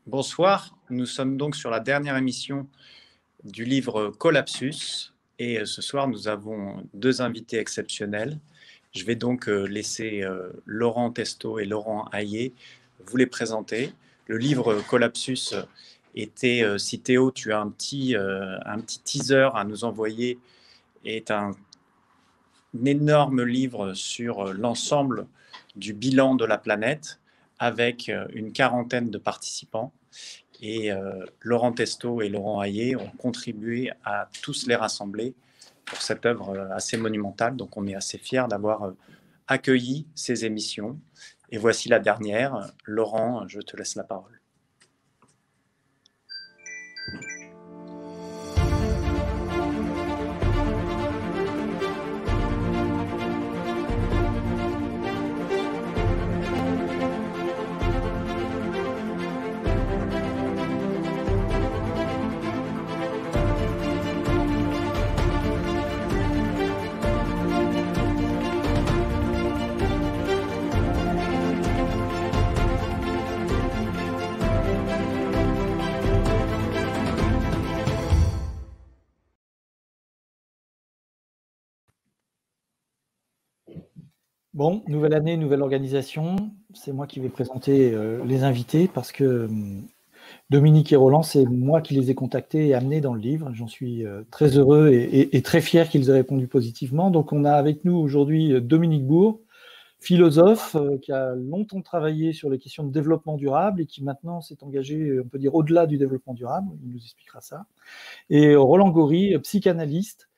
Bonsoir, nous sommes donc sur la dernière émission du livre Collapsus et ce soir nous avons deux invités exceptionnels. Je vais donc laisser Laurent Testo et Laurent Hayet vous les présenter. Le livre Collapsus était, si Théo tu as un petit teaser à nous envoyer, est un énorme livre sur l'ensemble du bilan de la planète avec une quarantaine de participants. Et Laurent Testo et Laurent Hayet ont contribué à tous les rassembler pour cette œuvre assez monumentale. Donc on est assez fiers d'avoir accueilli ces émissions. Et voici la dernière. Laurent, je te laisse la parole. Bon, nouvelle année, nouvelle organisation. C'est moi qui vais présenter les invités parce que Dominique et Roland, c'est moi qui les ai contactés et amenés dans le livre. J'en suis très heureux et très fier qu'ils aient répondu positivement. Donc, on a avec nous aujourd'hui Dominique Bourg, philosophe qui a longtemps travaillé sur les questions de développement durable et qui maintenant s'est engagé, on peut dire, au-delà du développement durable. Il nous expliquera ça. Et Roland Gori, psychanalyste,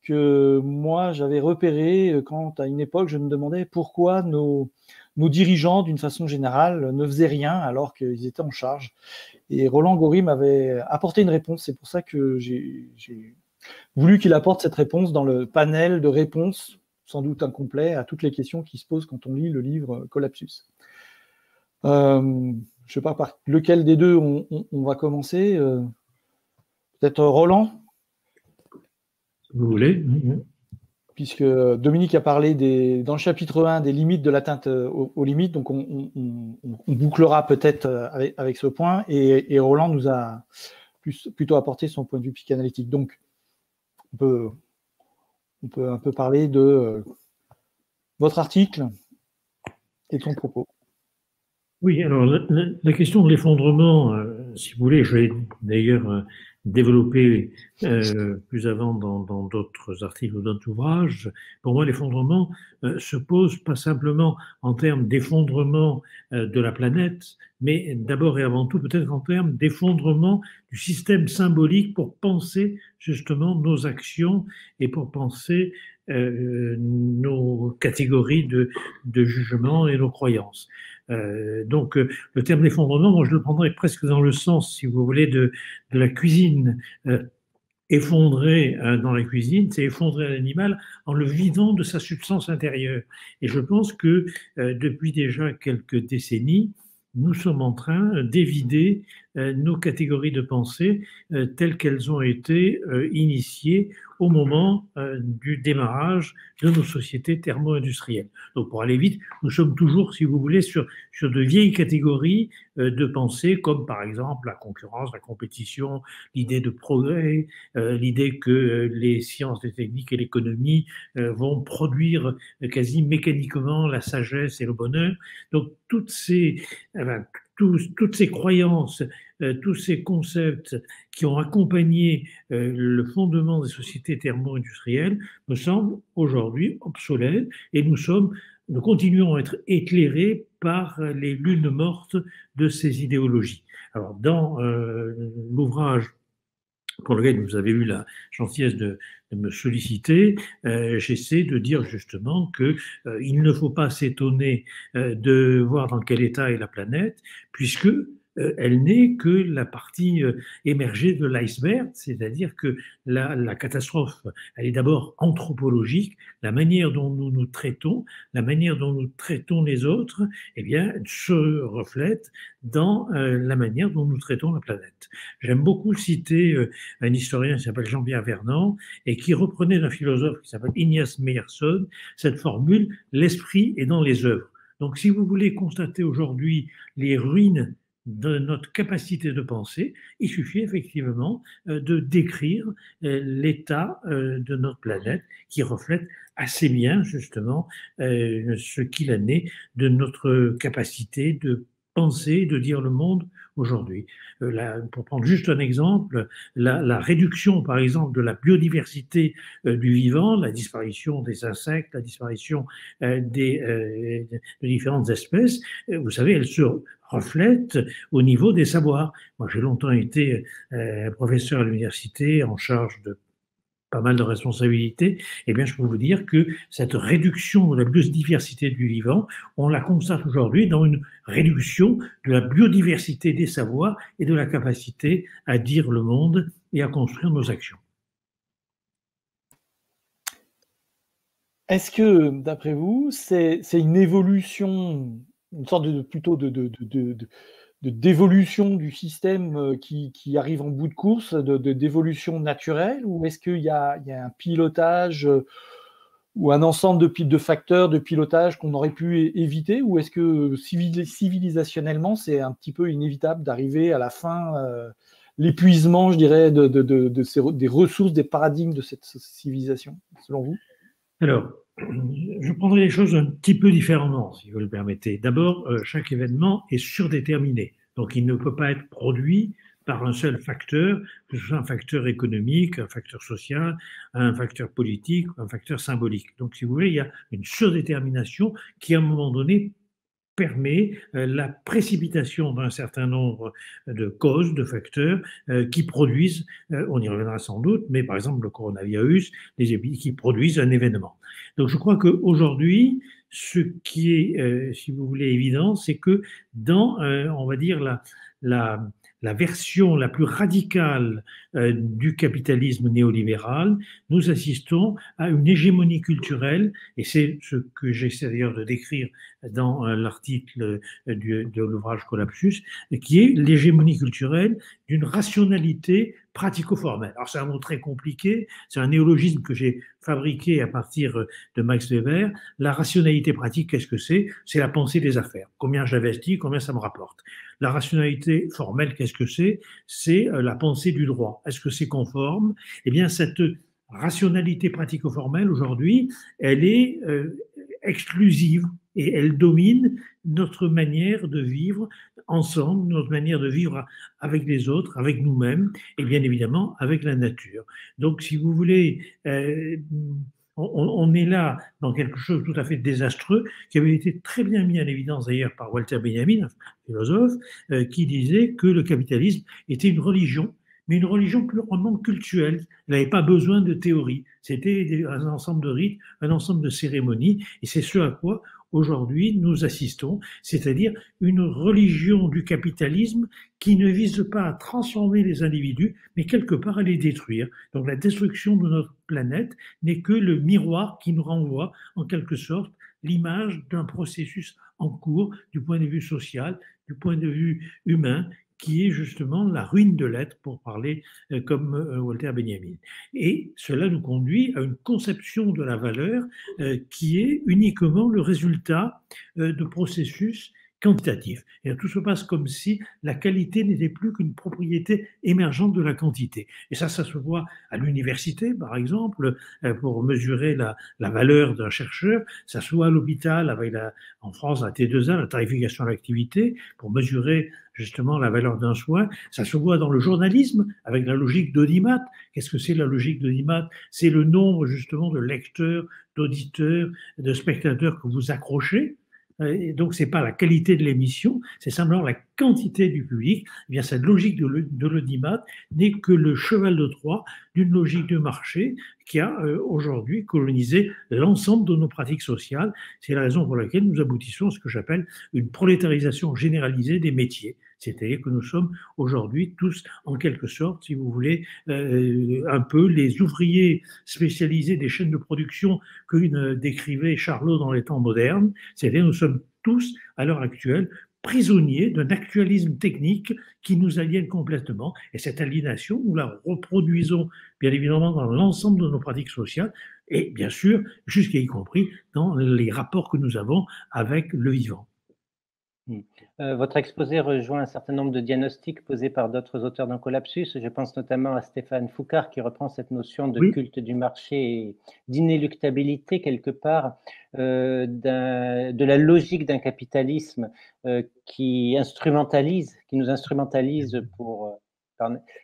que moi j'avais repéré quand à une époque je me demandais pourquoi nos dirigeants d'une façon générale ne faisaient rien alors qu'ils étaient en charge. Et Roland Gori m'avait apporté une réponse, c'est pour ça que j'ai voulu qu'il apporte cette réponse dans le panel de réponses, sans doute incomplet, à toutes les questions qui se posent quand on lit le livre Collapsus. Je ne sais pas par lequel des deux on va commencer. Peut-être Roland ? Vous voulez, puisque Dominique a parlé dans le chapitre 1 des limites de l'atteinte aux limites, donc on bouclera peut-être avec ce point, et Roland nous a plutôt apporté son point de vue psychanalytique. Donc, on peut un peu parler de votre article et de son propos. Oui, alors la question de l'effondrement, si vous voulez, je l'ai d'ailleurs développé plus avant dans d'autres articles ou d'autres ouvrages. Pour moi, l'effondrement se pose pas simplement en termes d'effondrement de la planète, mais d'abord et avant tout peut-être en termes d'effondrement du système symbolique pour penser justement nos actions et pour penser nos catégories de jugement et nos croyances. Donc, le terme d'effondrement, moi, je le prendrais presque dans le sens, si vous voulez, de la cuisine. Effondrer dans la cuisine, c'est effondrer un animal en le vidant de sa substance intérieure. Et je pense que depuis déjà quelques décennies, nous sommes en train d'évider nos catégories de pensée telles qu'elles ont été initiées au moment du démarrage de nos sociétés thermo-industrielles. Donc pour aller vite, nous sommes toujours, si vous voulez, sur de vieilles catégories de pensée, comme par exemple la concurrence, la compétition, l'idée de progrès, l'idée que les sciences, les techniques et l'économie vont produire quasi mécaniquement la sagesse et le bonheur. Donc toutes ces croyances, tous ces concepts qui ont accompagné le fondement des sociétés thermo-industrielles me semblent aujourd'hui obsolètes et nous continuons à être éclairés par les lunes mortes de ces idéologies. Alors, dans l'ouvrage pour lequel vous avez eu la gentillesse de me solliciter, j'essaie de dire justement qu'il ne faut pas s'étonner de voir dans quel état est la planète, puisque elle n'est que la partie émergée de l'iceberg, c'est-à-dire que la catastrophe, elle est d'abord anthropologique, la manière dont nous nous traitons, la manière dont nous traitons les autres, eh bien, se reflète dans la manière dont nous traitons la planète. J'aime beaucoup citer un historien qui s'appelle Jean-Pierre Vernant et qui reprenait d'un philosophe qui s'appelle Ignace Meyerson cette formule « l'esprit est dans les œuvres ». Donc si vous voulez constater aujourd'hui les ruines de notre capacité de penser. Il suffit effectivement de décrire l'état de notre planète qui reflète assez bien justement ce qu'il en est de notre capacité de penser, de dire le monde aujourd'hui. Pour prendre juste un exemple, la réduction par exemple de la biodiversité du vivant, la disparition des insectes, la disparition de différentes espèces, vous savez, elle se reflète au niveau des savoirs. Moi, j'ai longtemps été professeur à l'université en charge de pas mal de responsabilités. Eh bien, je peux vous dire que cette réduction de la biodiversité du vivant, on la constate aujourd'hui dans une réduction de la biodiversité des savoirs et de la capacité à dire le monde et à construire nos actions. Est-ce que, d'après vous, c'est une évolution, une sorte plutôt d'évolution du système qui arrive en bout de course, d'évolution naturelle, ou est-ce qu'il y a un pilotage ou un ensemble de facteurs de pilotage qu'on aurait pu éviter, ou est-ce que civilisationnellement, c'est un petit peu inévitable d'arriver à la fin, l'épuisement, je dirais, des ressources, des paradigmes de cette civilisation, selon vous? Alors, je prendrai les choses un petit peu différemment, si vous le permettez. D'abord, chaque événement est surdéterminé. Donc, il ne peut pas être produit par un seul facteur, que ce soit un facteur économique, un facteur social, un facteur politique, un facteur symbolique. Donc, si vous voulez, il y a une surdétermination qui, à un moment donné, permet la précipitation d'un certain nombre de causes, de facteurs qui produisent, on y reviendra sans doute, mais par exemple le coronavirus, qui produisent un événement. Donc je crois qu'aujourd'hui, ce qui est, si vous voulez, évident, c'est que dans, on va dire, la version la plus radicale du capitalisme néolibéral, nous assistons à une hégémonie culturelle, et c'est ce que j'essaie d'ailleurs de décrire dans l'article de l'ouvrage Collapsus, qui est l'hégémonie culturelle d'une rationalité pratico-formelle. Alors c'est un mot très compliqué, c'est un néologisme que j'ai fabriqué à partir de Max Weber. La rationalité pratique, qu'est-ce que c'est? C'est la pensée des affaires. Combien j'investis, combien ça me rapporte. La rationalité formelle, qu'est-ce que c'est? C'est la pensée du droit. Est-ce que c'est conforme? Eh bien, cette rationalité pratico-formelle, aujourd'hui, elle est exclusive et elle domine notre manière de vivre ensemble, notre manière de vivre avec les autres, avec nous-mêmes et bien évidemment avec la nature. Donc, si vous voulez, on est là dans quelque chose de tout à fait désastreux, qui avait été très bien mis en évidence d'ailleurs par Walter Benjamin, un philosophe, qui disait que le capitalisme était une religion, mais une religion purement cultuelle. Elle n'avait pas besoin de théorie. C'était un ensemble de rites, un ensemble de cérémonies, et c'est ce à quoi aujourd'hui nous assistons, c'est-à-dire une religion du capitalisme qui ne vise pas à transformer les individus, mais quelque part à les détruire. Donc la destruction de notre planète n'est que le miroir qui nous renvoie en quelque sorte l'image d'un processus en cours du point de vue social, du point de vue humain, qui est justement la ruine de l'être, pour parler comme Walter Benjamin. Et cela nous conduit à une conception de la valeur qui est uniquement le résultat de processus quantitatif. Et tout se passe comme si la qualité n'était plus qu'une propriété émergente de la quantité. Et ça se voit à l'université, par exemple, pour mesurer la valeur d'un chercheur. Ça se voit à l'hôpital, avec en France, la T2A, la tarification à l'activité, pour mesurer justement la valeur d'un soin. Ça se voit dans le journalisme, avec la logique d'audimat. Qu'est-ce que c'est la logique d'audimat? C'est le nombre justement de lecteurs, d'auditeurs, de spectateurs que vous accrochez. Et donc, ce n'est pas la qualité de l'émission, c'est simplement la quantité du public. Eh bien, cette logique de l'audimat n'est que le cheval de Troie d'une logique de marché qui a aujourd'hui colonisé l'ensemble de nos pratiques sociales. C'est la raison pour laquelle nous aboutissons à ce que j'appelle une prolétarisation généralisée des métiers. C'est-à-dire que nous sommes aujourd'hui tous, en quelque sorte, si vous voulez, un peu les ouvriers spécialisés des chaînes de production que décrivait Charlot dans les temps modernes. C'est-à-dire nous sommes tous, à l'heure actuelle, prisonniers d'un actualisme technique qui nous aliène complètement. Et cette aliénation, nous la reproduisons bien évidemment dans l'ensemble de nos pratiques sociales et bien sûr, jusqu'à y compris dans les rapports que nous avons avec le vivant. Votre exposé rejoint un certain nombre de diagnostics posés par d'autres auteurs d'un collapsus. Je pense notamment à Stéphane Foucart qui reprend cette notion de culte du marché et d'inéluctabilité quelque part de la logique d'un capitalisme qui nous instrumentalise pour...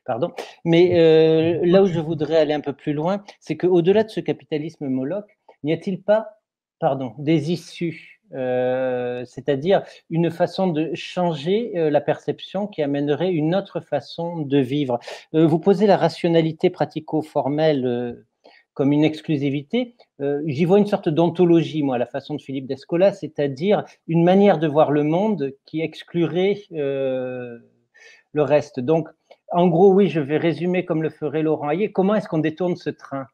Pardon. Mais là où je voudrais aller un peu plus loin, c'est qu'au-delà de ce capitalisme Moloch, n'y a-t-il pas des issues c'est-à-dire une façon de changer la perception qui amènerait une autre façon de vivre. Vous posez la rationalité pratico-formelle comme une exclusivité. J'y vois une sorte d'ontologie, moi, à la façon de Philippe d'Escola, c'est-à-dire une manière de voir le monde qui exclurait le reste. Donc, en gros, oui, je vais résumer comme le ferait Laurent Hayet. Comment est-ce qu'on détourne ce train ?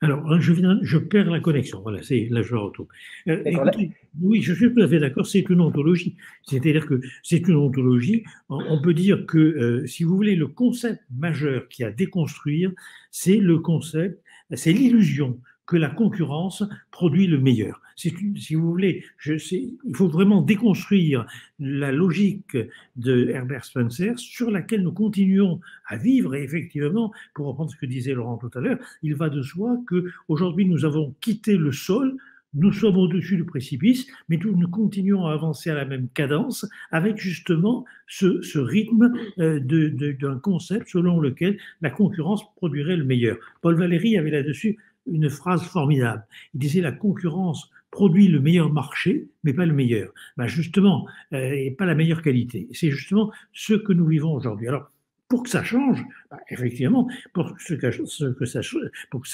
Alors, je perds la connexion. Voilà, là, je retrouve. Écoutez, oui, je suis tout à fait d'accord, c'est une ontologie. C'est-à-dire que c'est une ontologie. On peut dire que, si vous voulez, le concept majeur qui a à déconstruire, c'est le concept, c'est l'illusion que la concurrence produit le meilleur. Si vous voulez, il faut vraiment déconstruire la logique de Herbert Spencer sur laquelle nous continuons à vivre. Et effectivement, pour reprendre ce que disait Laurent tout à l'heure, il va de soi qu'aujourd'hui nous avons quitté le sol, nous sommes au-dessus du précipice, mais nous continuons à avancer à la même cadence avec justement ce rythme d'un concept selon lequel la concurrence produirait le meilleur. Paul Valéry avait là-dessus une phrase formidable. Il disait la concurrence produit le meilleur marché, mais pas le meilleur. Justement, et pas la meilleure qualité. C'est justement ce que nous vivons aujourd'hui. Alors, pour que ça change, effectivement, pour que ça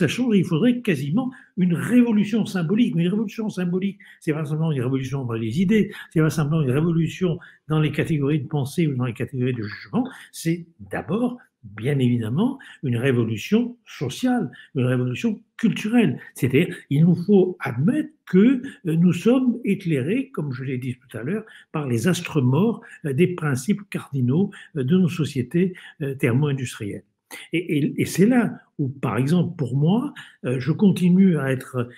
change, il faudrait quasiment une révolution symbolique. Mais une révolution symbolique, c'est pas simplement une révolution dans les idées, c'est pas simplement une révolution dans les catégories de pensée ou dans les catégories de jugement, c'est d'abord bien évidemment une révolution sociale, une révolution culturelle. C'est-à-dire, il nous faut admettre que nous sommes éclairés, comme je l'ai dit tout à l'heure, par les astres morts des principes cardinaux de nos sociétés thermo-industrielles. Et c'est là où, par exemple, pour moi, je continue à être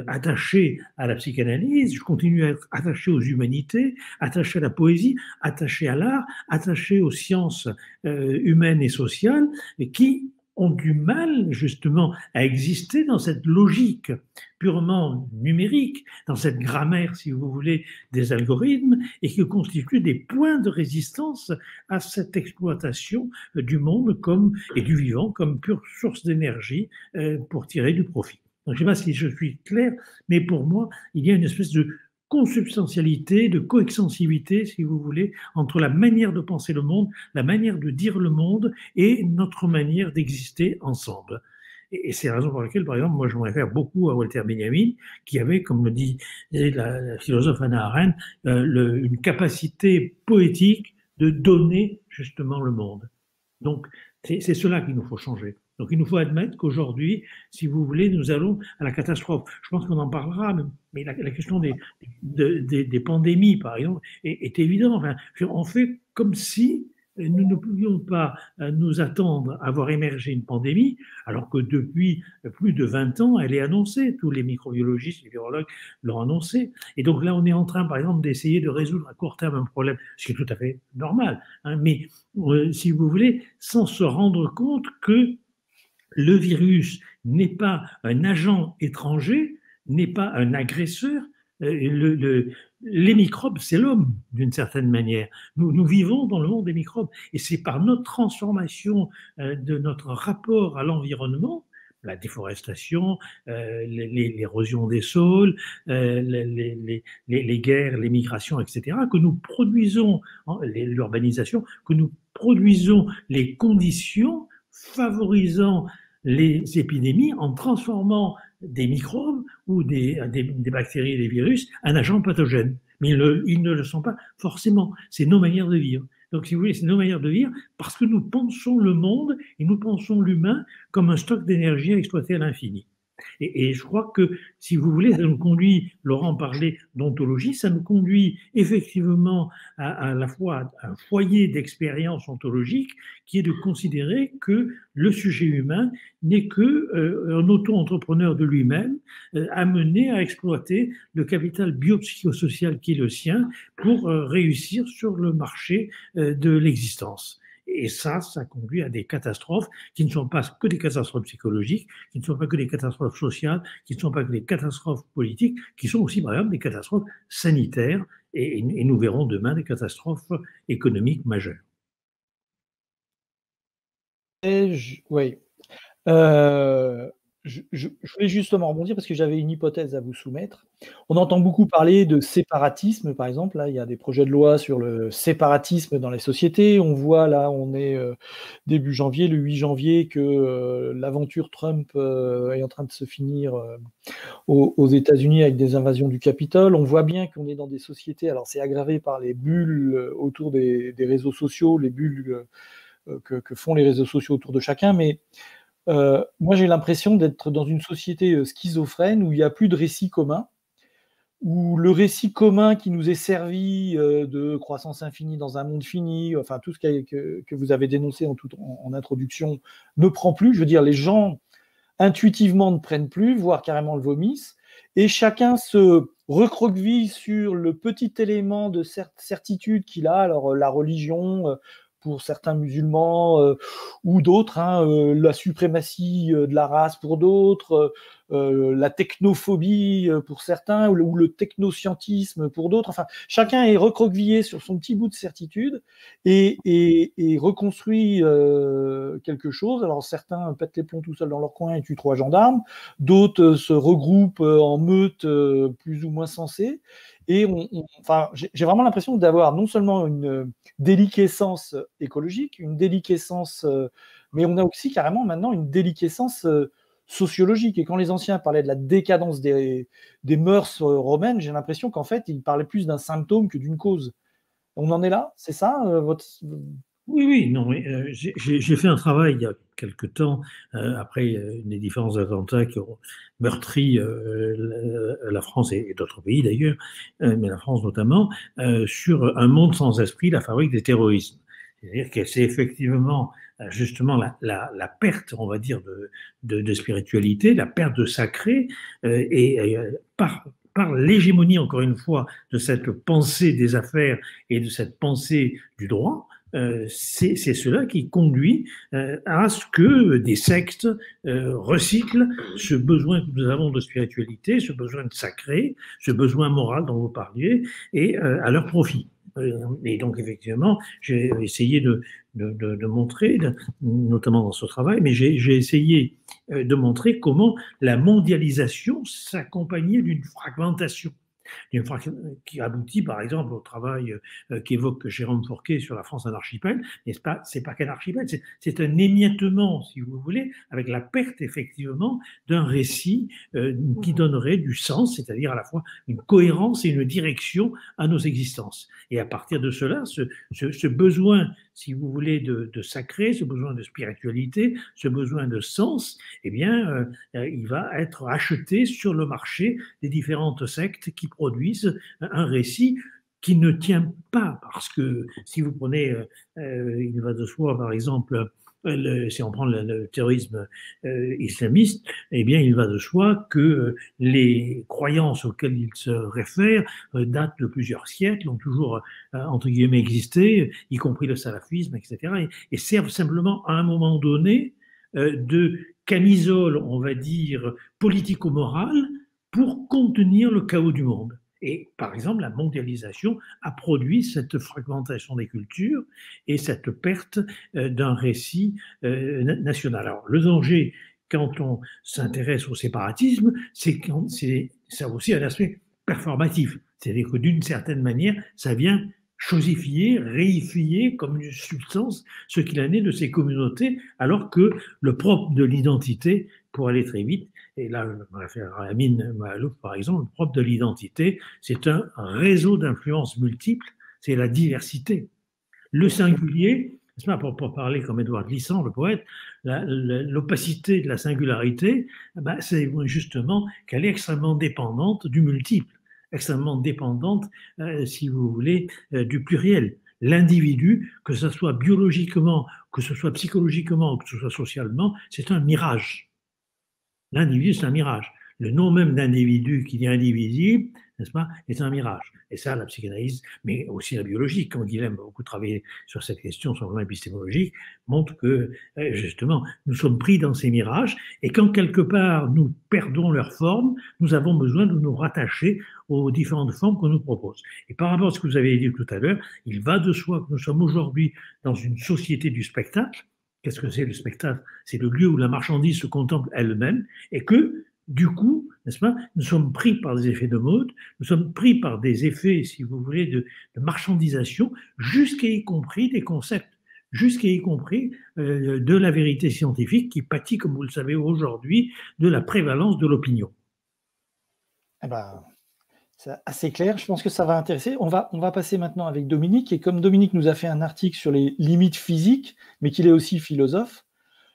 attaché à la psychanalyse, je continue à être attaché aux humanités, attaché à la poésie, attaché à l'art, attaché aux sciences humaines et sociales, et qui ont du mal justement à exister dans cette logique purement numérique, dans cette grammaire, si vous voulez, des algorithmes, et qui constituent des points de résistance à cette exploitation du monde et du vivant comme pure source d'énergie pour tirer du profit. Donc, je ne sais pas si je suis clair, mais pour moi, il y a une espèce de consubstantialité, de coextensivité, si vous voulez, entre la manière de penser le monde, la manière de dire le monde et notre manière d'exister ensemble. Et c'est la raison pour laquelle, par exemple, moi, je me réfère beaucoup à Walter Benjamin, qui avait, comme le dit la philosophe Hannah Arendt, une capacité poétique de donner justement le monde. Donc, c'est cela qu'il nous faut changer. Donc, il nous faut admettre qu'aujourd'hui, si vous voulez, nous allons à la catastrophe. Je pense qu'on en parlera, mais la question des pandémies, par exemple, est évidente. Enfin, on fait comme si nous ne pouvions pas nous attendre à voir émerger une pandémie, alors que depuis plus de 20 ans, elle est annoncée. Tous les microbiologistes, les virologues l'ont annoncé. Et donc là, on est en train, par exemple, d'essayer de résoudre à court terme un problème, ce qui est tout à fait normal. Mais si vous voulez, sans se rendre compte que le virus n'est pas un agent étranger, n'est pas un agresseur. Les microbes, c'est l'homme, d'une certaine manière. Nous vivons dans le monde des microbes. Et c'est par notre transformation de notre rapport à l'environnement, la déforestation, l'érosion des sols, les guerres, les migrations, etc., que nous produisons, l'urbanisation, que nous produisons les conditions favorisant les épidémies en transformant des microbes ou des bactéries et des virus en agents pathogènes. Mais ils ne le sont pas forcément. C'est nos manières de vivre. Donc, si vous voulez, c'est nos manières de vivre parce que nous pensons le monde et nous pensons l'humain comme un stock d'énergie à exploiter à l'infini. Et je crois que, si vous voulez, ça nous conduit, Laurent parlait d'ontologie, ça nous conduit effectivement à la fois à un foyer d'expérience ontologique qui est de considérer que le sujet humain n'est qu'un auto-entrepreneur de lui-même, amené à exploiter le capital biopsychosocial qui est le sien pour réussir sur le marché de l'existence. Et ça conduit à des catastrophes qui ne sont pas que des catastrophes psychologiques, qui ne sont pas que des catastrophes sociales, qui ne sont pas que des catastrophes politiques, qui sont aussi, par exemple, des catastrophes sanitaires. Et nous verrons demain des catastrophes économiques majeures. Oui. Je voulais justement rebondir parce que j'avais une hypothèse à vous soumettre. On entend beaucoup parler de séparatisme, par exemple. Là, il y a des projets de loi sur le séparatisme dans les sociétés. On voit là, on est début janvier, le 8 janvier, que l'aventure Trump est en train de se finir aux États-Unis avec des invasions du Capitole. On voit bien qu'on est dans des sociétés. Alors, c'est aggravé par les bulles autour des réseaux sociaux, les bulles que font les réseaux sociaux autour de chacun, mais moi j'ai l'impression d'être dans une société schizophrène où il n'y a plus de récit commun, où le récit commun qui nous est servi de croissance infinie dans un monde fini, enfin tout ce que vous avez dénoncé en introduction, ne prend plus. Je veux dire, les gens intuitivement ne prennent plus, voire carrément le vomissent, et chacun se recroqueville sur le petit élément de certitude qu'il a, alors la religion, pour certains musulmans ou d'autres, la suprématie de la race pour d'autres, la technophobie pour certains, ou le technoscientisme pour d'autres. Enfin, chacun est recroquevillé sur son petit bout de certitude et reconstruit quelque chose. Alors certains pètent les plombs tout seuls dans leur coin et tuent 3 gendarmes, d'autres se regroupent en meute plus ou moins sensées. Et enfin, j'ai vraiment l'impression d'avoir non seulement une déliquescence écologique, une déliquescence, mais on a aussi carrément maintenant une déliquescence sociologique. Et quand les anciens parlaient de la décadence des mœurs romaines, j'ai l'impression qu'en fait, ils parlaient plus d'un symptôme que d'une cause. On en est là? C'est ça Oui, non, j'ai fait un travail il y a quelque temps, après les différents attentats qui ont meurtri la France et d'autres pays d'ailleurs, mais la France notamment, sur un monde sans esprit, la fabrique des terrorismes. C'est-à-dire que c'est effectivement justement la perte, on va dire, de spiritualité, la perte de sacré, par l'hégémonie, encore une fois, de cette pensée des affaires et de cette pensée du droit, c'est cela qui conduit à ce que des sectes recyclent ce besoin que nous avons de spiritualité, ce besoin de sacré, ce besoin moral dont vous parliez, et à leur profit. Et donc, effectivement, j'ai essayé de montrer, notamment dans ce travail, mais j'ai essayé de montrer comment la mondialisation s'accompagnait d'une fragmentation qui aboutit par exemple au travail qu'évoque Jérôme Fourquet sur la France en archipel. Mais c'est pas qu'un archipel, c'est un émiettement, si vous voulez, avec la perte effectivement d'un récit qui donnerait du sens, c'est-à-dire à la fois une cohérence et une direction à nos existences. Et à partir de cela, ce besoin, si vous voulez, de sacré, ce besoin de spiritualité, ce besoin de sens, eh bien, il va être acheté sur le marché des différentes sectes qui produisent un récit qui ne tient pas, parce que si vous prenez, il va de soi, par exemple, si on prend le terrorisme islamiste, eh bien, il va de soi que les croyances auxquelles il se réfère datent de plusieurs siècles, ont toujours, entre guillemets, existé, y compris le salafisme, etc., et servent simplement à un moment donné de camisole, on va dire, politico-morale pour contenir le chaos du monde. Et par exemple, la mondialisation a produit cette fragmentation des cultures et cette perte d'un récit national. Alors, le danger, quand on s'intéresse au séparatisme, c'est ça a aussi un aspect performatif. C'est-à-dire que d'une certaine manière, ça vient chosifier, réifier comme une substance ce qu'il en est de ces communautés, alors que le propre de l'identité, pour aller très vite, et là je me réfère à Amin Maalouf par exemple, le propre de l'identité, c'est un réseau d'influences multiples, c'est la diversité. Le singulier, n'est-ce pas, pour parler comme Édouard Glissant, le poète, l'opacité de la singularité, ben, c'est justement qu'elle est extrêmement dépendante du multiple, extrêmement dépendante, si vous voulez, du pluriel. L'individu, que ce soit biologiquement, que ce soit psychologiquement, que ce soit socialement, c'est un mirage. L'individu, c'est un mirage. Le nom même d'individu qui est indivisible, n'est-ce pas, est un mirage. Et ça, la psychanalyse, mais aussi la biologie, comme Guilhem a beaucoup travaillé sur cette question, sur le plan épistémologique, montre que, justement, nous sommes pris dans ces mirages, et quand quelque part nous perdons leur forme, nous avons besoin de nous rattacher aux différentes formes qu'on nous propose. Et par rapport à ce que vous avez dit tout à l'heure, il va de soi que nous sommes aujourd'hui dans une société du spectacle. Qu'est-ce que c'est le spectacle? C'est le lieu où la marchandise se contemple elle-même, et que, du coup, n'est-ce pas, nous sommes pris par des effets de mode, nous sommes pris par des effets, si vous voulez, de marchandisation, jusqu'à y compris des concepts, jusqu'à y compris de la vérité scientifique qui pâtit, comme vous le savez aujourd'hui, de la prévalence de l'opinion. Eh ben, c'est assez clair, je pense que ça va intéresser. On va passer maintenant avec Dominique, et comme Dominique nous a fait un article sur les limites physiques, mais qu'il est aussi philosophe,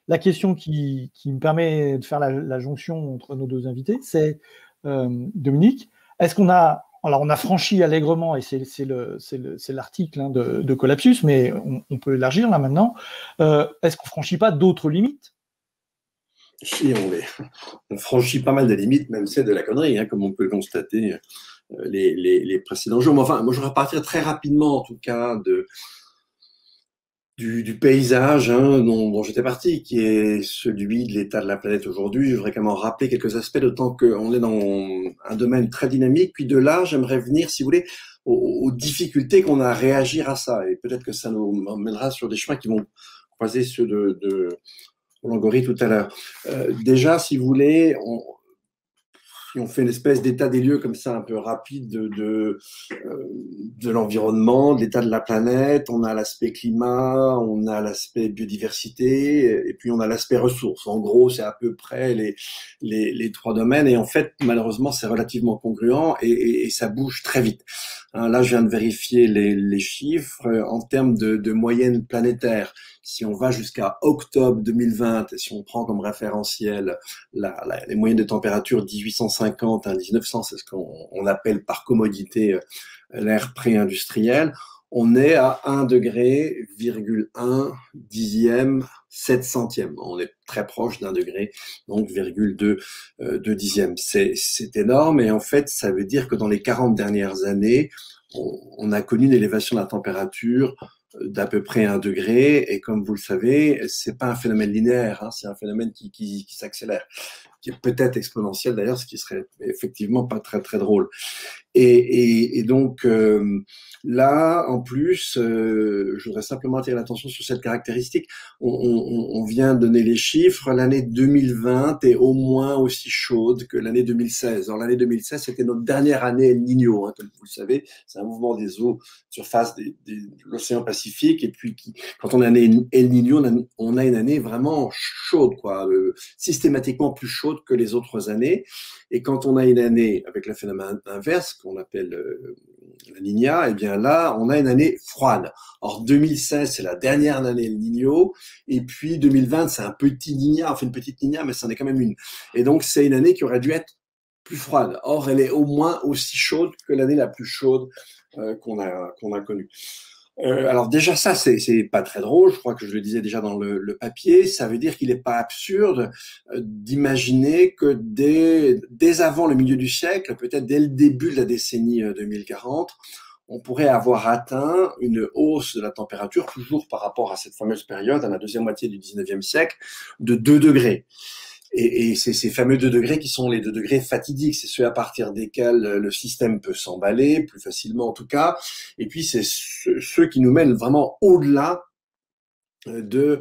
la question qui me permet de faire la jonction entre nos deux invités, c'est, Dominique, est-ce qu'on a, alors on a franchi allègrement, et c'est l'article hein, de Collapsus, mais on peut élargir là maintenant, est-ce qu'on ne franchit pas d'autres limites? Si, on franchit pas mal de limites, même celles de la connerie, hein, comme on peut le constater les précédents jours. Mais enfin, moi je vais repartir très rapidement, en tout cas, du paysage hein, dont j'étais parti, qui est celui de l'état de la planète aujourd'hui. Je voudrais quand même rappeler quelques aspects, d'autant qu'on est dans un domaine très dynamique. Puis de là, j'aimerais venir, si vous voulez, aux difficultés qu'on a à réagir à ça. Et peut-être que ça nous mènera sur des chemins qui vont croiser ceux de Longoria tout à l'heure. Déjà, si vous voulez, si on fait une espèce d'état des lieux comme ça un peu rapide de l'environnement, de l'état de la planète, on a l'aspect climat, on a l'aspect biodiversité, et puis on a l'aspect ressources. En gros, c'est à peu près les trois domaines, et en fait, malheureusement, c'est relativement congruent et ça bouge très vite. Hein, là, je viens de vérifier les chiffres en termes de moyenne planétaire. Si on va jusqu'à octobre 2020, et si on prend comme référentiel les moyennes de température 1850 à 1900, c'est ce qu'on appelle par commodité l'ère pré-industrielle, on est à 1 degré, 1 dixième, 7 centièmes. On est très proche d'1 degré, donc 2 dixièmes. C'est énorme, et en fait, ça veut dire que dans les 40 dernières années, on a connu une élévation de la température d'à peu près 1 degré, et comme vous le savez, c'est pas un phénomène linéaire, hein, c'est un phénomène qui s'accélère, qui est peut-être exponentiel d'ailleurs, ce qui serait effectivement pas très très drôle. Et donc là, en plus, je voudrais simplement attirer l'attention sur cette caractéristique. On vient de donner les chiffres. L'année 2020 est au moins aussi chaude que l'année 2016. Alors l'année 2016, c'était notre dernière année El Niño, hein, comme vous le savez. C'est un mouvement des eaux surface de l'océan Pacifique. Et puis, quand on a une année El Niño, on a une année vraiment chaude, quoi, systématiquement plus chaude que les autres années. Et quand on a une année avec le phénomène inverse, qu'on appelle la Niña, eh bien là, on a une année froide. Or, 2016, c'est la dernière année El Niño, et puis 2020, c'est un petit Niña, enfin une petite Niña, mais c'en est quand même une. Et donc, c'est une année qui aurait dû être plus froide. Or, elle est au moins aussi chaude que l'année la plus chaude qu'on a connue. Alors déjà ça, c'est pas très drôle, je crois que je le disais déjà dans le papier, ça veut dire qu'il n'est pas absurde d'imaginer que dès avant le milieu du siècle, peut-être dès le début de la décennie 2040, on pourrait avoir atteint une hausse de la température, toujours par rapport à cette fameuse période, à la deuxième moitié du 19e siècle, de 2 degrés. Et c'est ces fameux 2 degrés qui sont les 2 degrés fatidiques, c'est ceux à partir desquels le système peut s'emballer, plus facilement en tout cas, et puis c'est ceux qui nous mènent vraiment au-delà du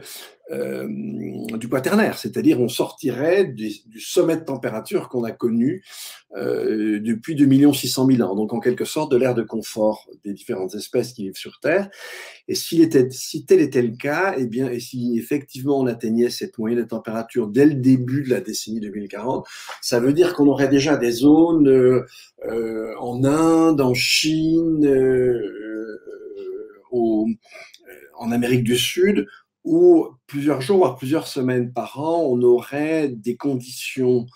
quaternaire, c'est-à-dire on sortirait du sommet de température qu'on a connu depuis 2 600 000 ans, donc en quelque sorte de l'ère de confort des différentes espèces qui vivent sur Terre. Et si tel était le cas, eh bien, et si effectivement on atteignait cette moyenne de température dès le début de la décennie 2040, ça veut dire qu'on aurait déjà des zones en Inde, en Chine, en Amérique du Sud, où plusieurs jours, voire plusieurs semaines par an, on aurait des conditions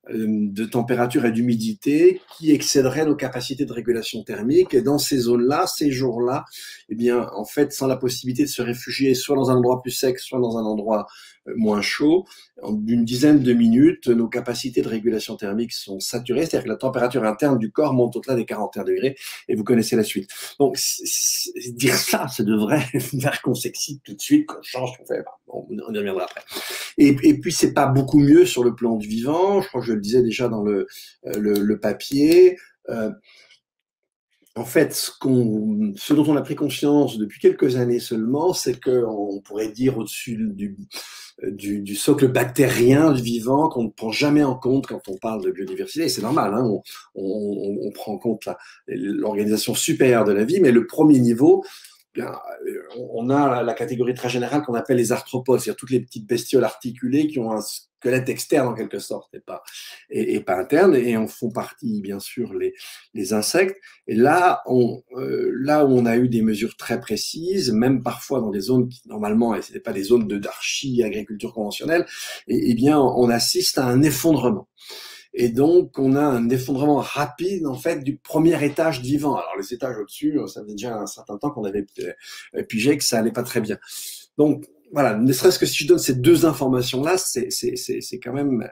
de température et d'humidité qui excéderaient nos capacités de régulation thermique. Et dans ces zones-là, ces jours-là, eh bien, en fait, sans la possibilité de se réfugier soit dans un endroit plus sec, soit dans un endroit moins chaud, en d'une dizaine de minutes, nos capacités de régulation thermique sont saturées, c'est-à-dire que la température interne du corps monte au-delà des 41 degrés, et vous connaissez la suite. Donc, dire ça devrait faire qu'on s'excite tout de suite, qu'on change, qu'on fait, on y reviendra après. Et puis, c'est pas beaucoup mieux sur le plan du vivant, je crois que je le disais déjà dans le papier. En fait, ce dont on a pris conscience depuis quelques années seulement, c'est qu'on pourrait dire au-dessus du socle bactérien du vivant qu'on ne prend jamais en compte quand on parle de biodiversité. Et c'est normal, hein, on prend en compte l'organisation supérieure de la vie, mais le premier niveau, bien, on a la catégorie très générale qu'on appelle les arthropodes, c'est-à-dire toutes les petites bestioles articulées qui ont un squelette externe en quelque sorte et pas interne, et en font partie bien sûr les insectes. Et là, là où on a eu des mesures très précises, même parfois dans des zones qui normalement et c'était pas des zones d'archi-agriculture conventionnelle, et bien on assiste à un effondrement. Et donc, on a un effondrement rapide, en fait, du premier étage du vivant. Alors, les étages au-dessus, ça fait déjà un certain temps qu'on avait pigé que ça allait pas très bien. Donc, voilà, ne serait-ce que si je donne ces deux informations-là, c'est quand même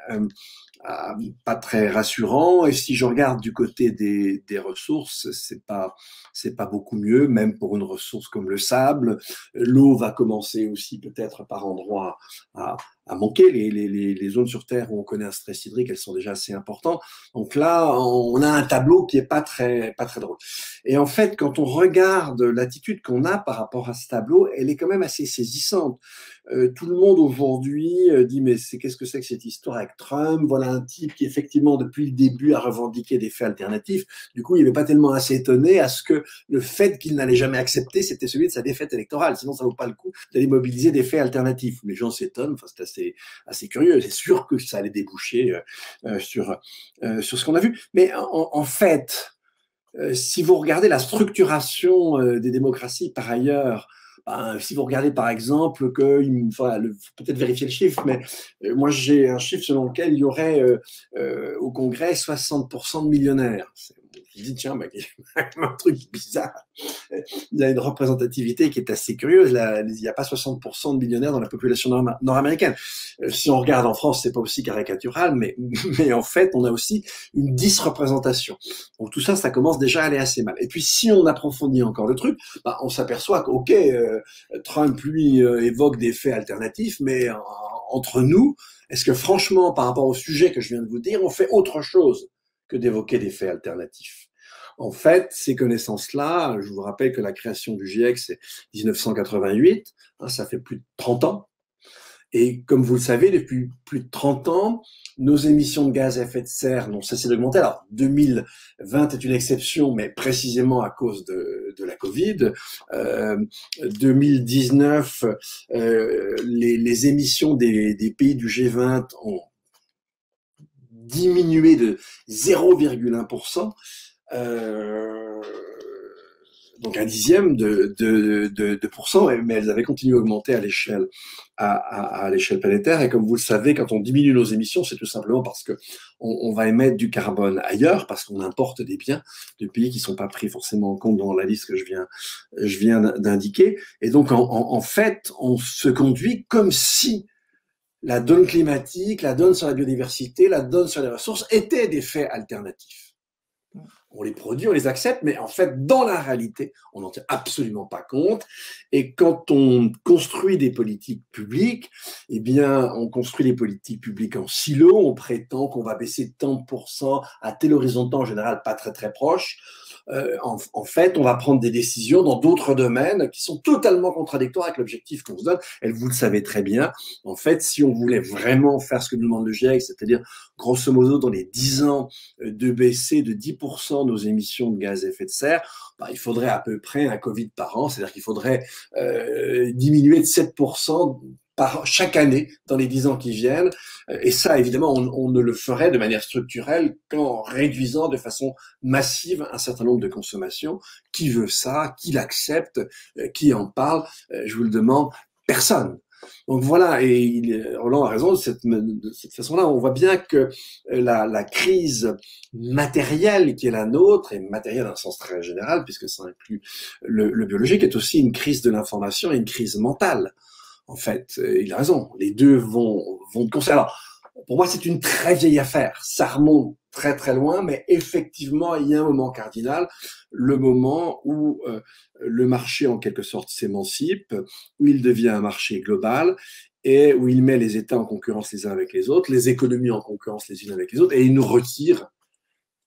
pas très rassurant. Et si je regarde du côté des ressources, c'est pas beaucoup mieux, même pour une ressource comme le sable. L'eau va commencer aussi peut-être par endroits à manquer. Les zones sur Terre où on connaît un stress hydrique, elles sont déjà assez importantes. Donc là, on a un tableau qui est pas très drôle. Et en fait, quand on regarde l'attitude qu'on a par rapport à ce tableau, elle est quand même assez saisissante. Tout le monde aujourd'hui dit mais qu'est-ce que c'est que cette histoire avec Trump? Voilà un type qui effectivement depuis le début a revendiqué des faits alternatifs. Du coup, il n'est pas tellement assez étonné à ce que le fait qu'il n'allait jamais accepter, c'était celui de sa défaite électorale. Sinon, ça vaut pas le coup d'aller mobiliser des faits alternatifs. Les gens s'étonnent. Enfin, c'est assez curieux. C'est sûr que ça allait déboucher sur ce qu'on a vu. Mais en fait, si vous regardez la structuration des démocraties par ailleurs, si vous regardez par exemple il faut peut-être vérifier le chiffre, mais moi j'ai un chiffre selon lequel il y aurait au Congrès 60% de millionnaires. Je dis tiens, il y a un truc bizarre. Il y a une représentativité qui est assez curieuse. Il n'y a pas 60% de millionnaires dans la population nord-américaine. Si on regarde en France, c'est pas aussi caricatural, mais en fait, on a aussi une disreprésentation. Donc tout ça, ça commence déjà à aller assez mal. Et puis si on approfondit encore le truc, on s'aperçoit que ok, Trump lui évoque des faits alternatifs, mais entre nous, est-ce que franchement, par rapport au sujet que je viens de vous dire, on fait autre chose que d'évoquer des faits alternatifs? En fait, ces connaissances-là, je vous rappelle que la création du GIEC, c'est 1988, ça fait plus de 30 ans. Et comme vous le savez, depuis plus de 30 ans, nos émissions de gaz à effet de serre n'ont cessé d'augmenter. Alors, 2020 est une exception, mais précisément à cause de la Covid. 2019, les émissions des pays du G20 ont diminué de 0,1%. Donc un dixième de pourcent, mais elles avaient continué à augmenter à l'échelle planétaire. Et comme vous le savez, quand on diminue nos émissions, c'est tout simplement parce que on va émettre du carbone ailleurs, parce qu'on importe des biens de pays qui sont pas pris forcément en compte dans la liste que je viens d'indiquer. Et donc en fait, on se conduit comme si la donne climatique, la donne sur la biodiversité, la donne sur les ressources étaient des faits alternatifs. On les produit, on les accepte, mais en fait, dans la réalité, on n'en tient absolument pas compte. Et quand on construit des politiques publiques, eh bien, on construit les politiques publiques en silo, on prétend qu'on va baisser de tant de pourcents à tel horizon de temps, en général pas très proche. En fait, on va prendre des décisions dans d'autres domaines qui sont totalement contradictoires avec l'objectif qu'on se donne. Et vous le savez très bien. En fait, si on voulait vraiment faire ce que nous demande le GIEC, c'est-à-dire grosso modo dans les 10 ans de baisser de 10% nos émissions de gaz à effet de serre, il faudrait à peu près un Covid par an, c'est-à-dire qu'il faudrait diminuer de 7% par chaque année dans les 10 ans qui viennent. Et ça, évidemment, on ne le ferait de manière structurelle qu'en réduisant de façon massive un certain nombre de consommations. Qui veut ça? Qui l'accepte? Qui en parle? Je vous le demande, personne. Donc voilà, et Roland a raison, de cette façon-là, on voit bien que la crise matérielle qui est la nôtre, et matérielle dans un sens très général, puisque ça inclut le biologique, est aussi une crise de l'information et une crise mentale. En fait, il a raison, les deux vont de concert. Alors, pour moi, c'est une très vieille affaire, ça remonte très très loin, mais effectivement, il y a un moment cardinal, le moment où le marché, en quelque sorte, s'émancipe, où il devient un marché global et où il met les États en concurrence les uns avec les autres, les économies en concurrence les unes avec les autres, et il nous retire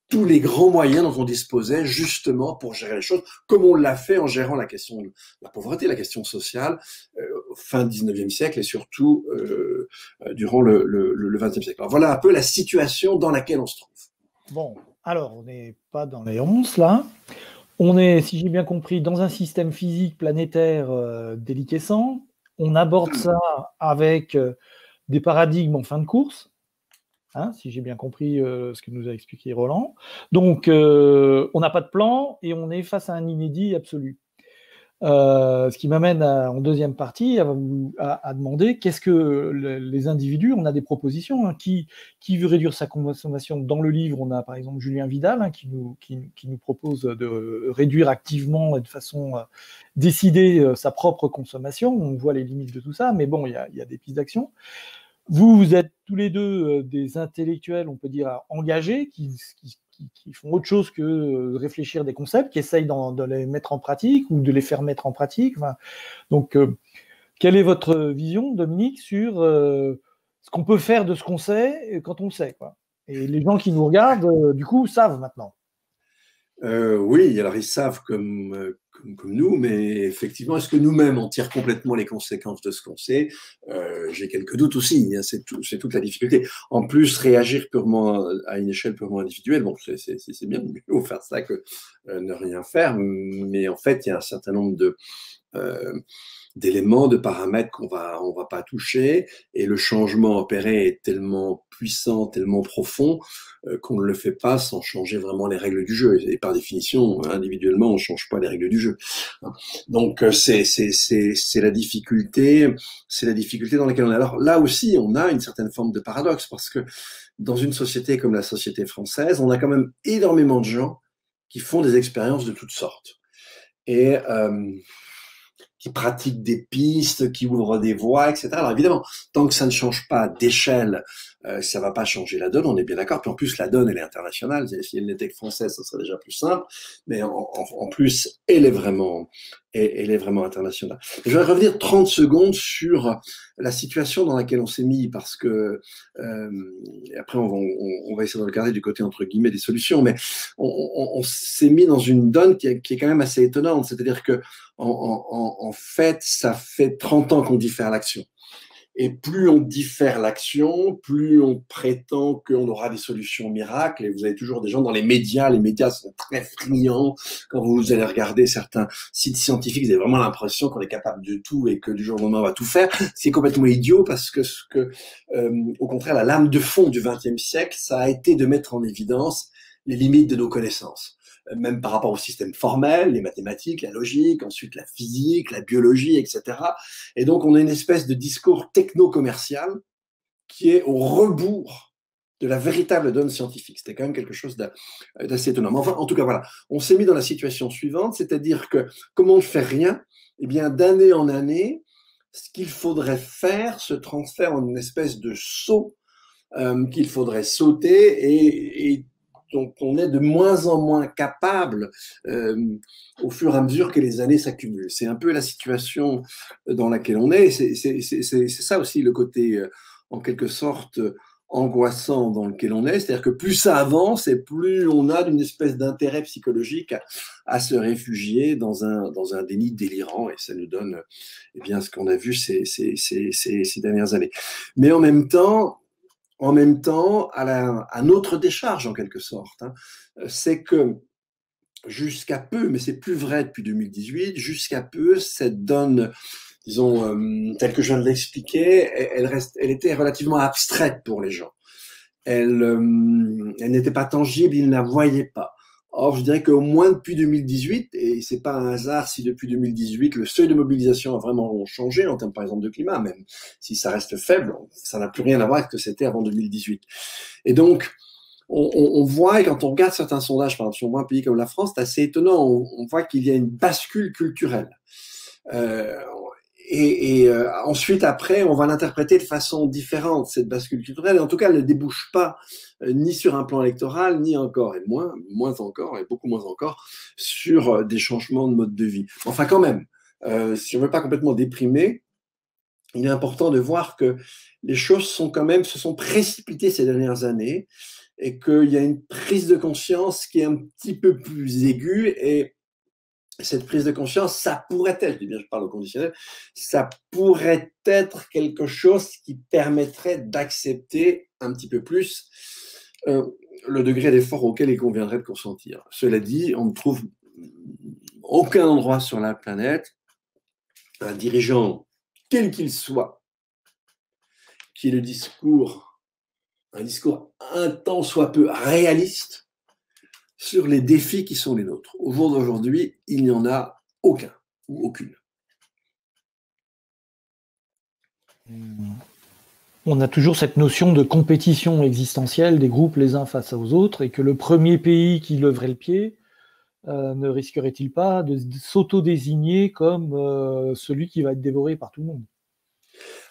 tous les grands moyens dont on disposait justement pour gérer les choses, comme on l'a fait en gérant la question de la pauvreté, la question sociale, fin 19e siècle et surtout durant le 20e siècle. Alors voilà un peu la situation dans laquelle on se trouve. Bon, alors on n'est pas dans les 11 là. On est, si j'ai bien compris, dans un système physique planétaire déliquescent. On aborde ça avec des paradigmes en fin de course. Hein, si j'ai bien compris ce que nous a expliqué Roland. Donc, on n'a pas de plan et on est face à un inédit absolu. Ce qui m'amène en deuxième partie à demander qu'est-ce que les individus, on a des propositions, hein, qui veut réduire sa consommation. Dans le livre, on a par exemple Julien Vidal qui nous propose de réduire activement et de façon décidée sa propre consommation. On voit les limites de tout ça, mais bon, il y a des pistes d'action. Vous êtes tous les deux des intellectuels, on peut dire, engagés, qui font autre chose que réfléchir des concepts, qui essayent de les mettre en pratique ou de les faire mettre en pratique. Enfin, donc, quelle est votre vision, Dominique, sur ce qu'on peut faire de ce qu'on sait quand on le sait, quoi? Et les gens qui nous regardent, du coup, savent maintenant. Oui, alors ils savent comme nous, mais effectivement, est-ce que nous-mêmes on tire complètement les conséquences de ce qu'on sait? J'ai quelques doutes aussi, hein, c'est toute la difficulté. En plus, réagir purement à une échelle purement individuelle, bon, c'est bien mieux faire ça que ne rien faire, mais en fait, il y a un certain nombre d'éléments, de paramètres on va pas toucher, et le changement opéré est tellement puissant, tellement profond, qu'on ne le fait pas sans changer vraiment les règles du jeu. Et par définition, individuellement, on ne change pas les règles du jeu. Donc c'est la difficulté dans laquelle on est. Alors là aussi, on a une certaine forme de paradoxe, parce que dans une société comme la société française, on a quand même énormément de gens qui font des expériences de toutes sortes. Et qui pratiquent des pistes, qui ouvrent des voies, etc. Alors évidemment, tant que ça ne change pas d'échelle, ça va pas changer la donne, on est bien d'accord. Puis en plus, la donne, elle est internationale. Si elle n'était que française, ça serait déjà plus simple. Mais en plus, elle est vraiment internationale. Et je vais revenir 30 secondes sur la situation dans laquelle on s'est mis, parce que après on va essayer de regarder du côté entre guillemets des solutions, mais on s'est mis dans une donne qui est quand même assez étonnante. C'est-à-dire que en fait, ça fait 30 ans qu'on diffère l'action. Et plus on diffère l'action, plus on prétend qu'on aura des solutions miracles. Et vous avez toujours des gens dans les médias sont très friands. Quand vous allez regarder certains sites scientifiques, vous avez vraiment l'impression qu'on est capable de tout et que du jour au lendemain on va tout faire. C'est complètement idiot, parce que au contraire, la lame de fond du XXe siècle, ça a été de mettre en évidence les limites de nos connaissances. Même par rapport au système formel, les mathématiques, la logique, ensuite la physique, la biologie, etc. Et donc, on a une espèce de discours techno-commercial qui est au rebours de la véritable donne scientifique. C'était quand même quelque chose d'assez étonnant. Mais enfin, en tout cas, voilà, on s'est mis dans la situation suivante, c'est-à-dire que, comme on ne fait rien, eh bien, d'année en année, ce qu'il faudrait faire se transfère en une espèce de saut qu'il faudrait sauter, et donc on est de moins en moins capable au fur et à mesure que les années s'accumulent. C'est un peu la situation dans laquelle on est. C'est ça aussi le côté, en quelque sorte, angoissant dans lequel on est. C'est-à-dire que plus ça avance et plus on a d'une espèce d'intérêt psychologique à se réfugier dans un déni délirant. Et ça nous donne eh bien, ce qu'on a vu ces dernières années. Mais en même temps, à notre décharge, en quelque sorte, hein, c'est que jusqu'à peu, mais c'est plus vrai depuis 2018, jusqu'à peu, cette donne disons, telle que je viens de l'expliquer, elle était relativement abstraite pour les gens. Elle n'était pas tangible, ils ne la voyaient pas. Or, je dirais qu'au moins depuis 2018, et c'est pas un hasard si depuis 2018 le seuil de mobilisation a vraiment changé en termes par exemple de climat, même si ça reste faible, ça n'a plus rien à voir avec ce que c'était avant 2018. Et donc, on voit, et quand on regarde certains sondages, par exemple, sur un pays comme la France, c'est assez étonnant, on voit qu'il y a une bascule culturelle. Ensuite, après, on va l'interpréter de façon différente, cette bascule culturelle. Et en tout cas, elle ne débouche pas ni sur un plan électoral, ni encore, et moins encore, et beaucoup moins encore, sur des changements de mode de vie. Enfin, quand même, si on ne veut pas complètement déprimer, il est important de voir que les choses se sont précipitées ces dernières années, et qu'il y a une prise de conscience qui est un petit peu plus aiguë, et cette prise de conscience, ça pourrait être, je parle au conditionnel, ça pourrait être quelque chose qui permettrait d'accepter un petit peu plus le degré d'effort auquel il conviendrait de consentir. Cela dit, on ne trouve aucun endroit sur la planète un dirigeant, quel qu'il soit, qui ait un discours un tant soit peu réaliste sur les défis qui sont les nôtres. Au jour d'aujourd'hui, il n'y en a aucun ou aucune. On a toujours cette notion de compétition existentielle des groupes les uns face aux autres, et que le premier pays qui leverait le pied ne risquerait-il pas de s'auto-désigner comme celui qui va être dévoré par tout le monde?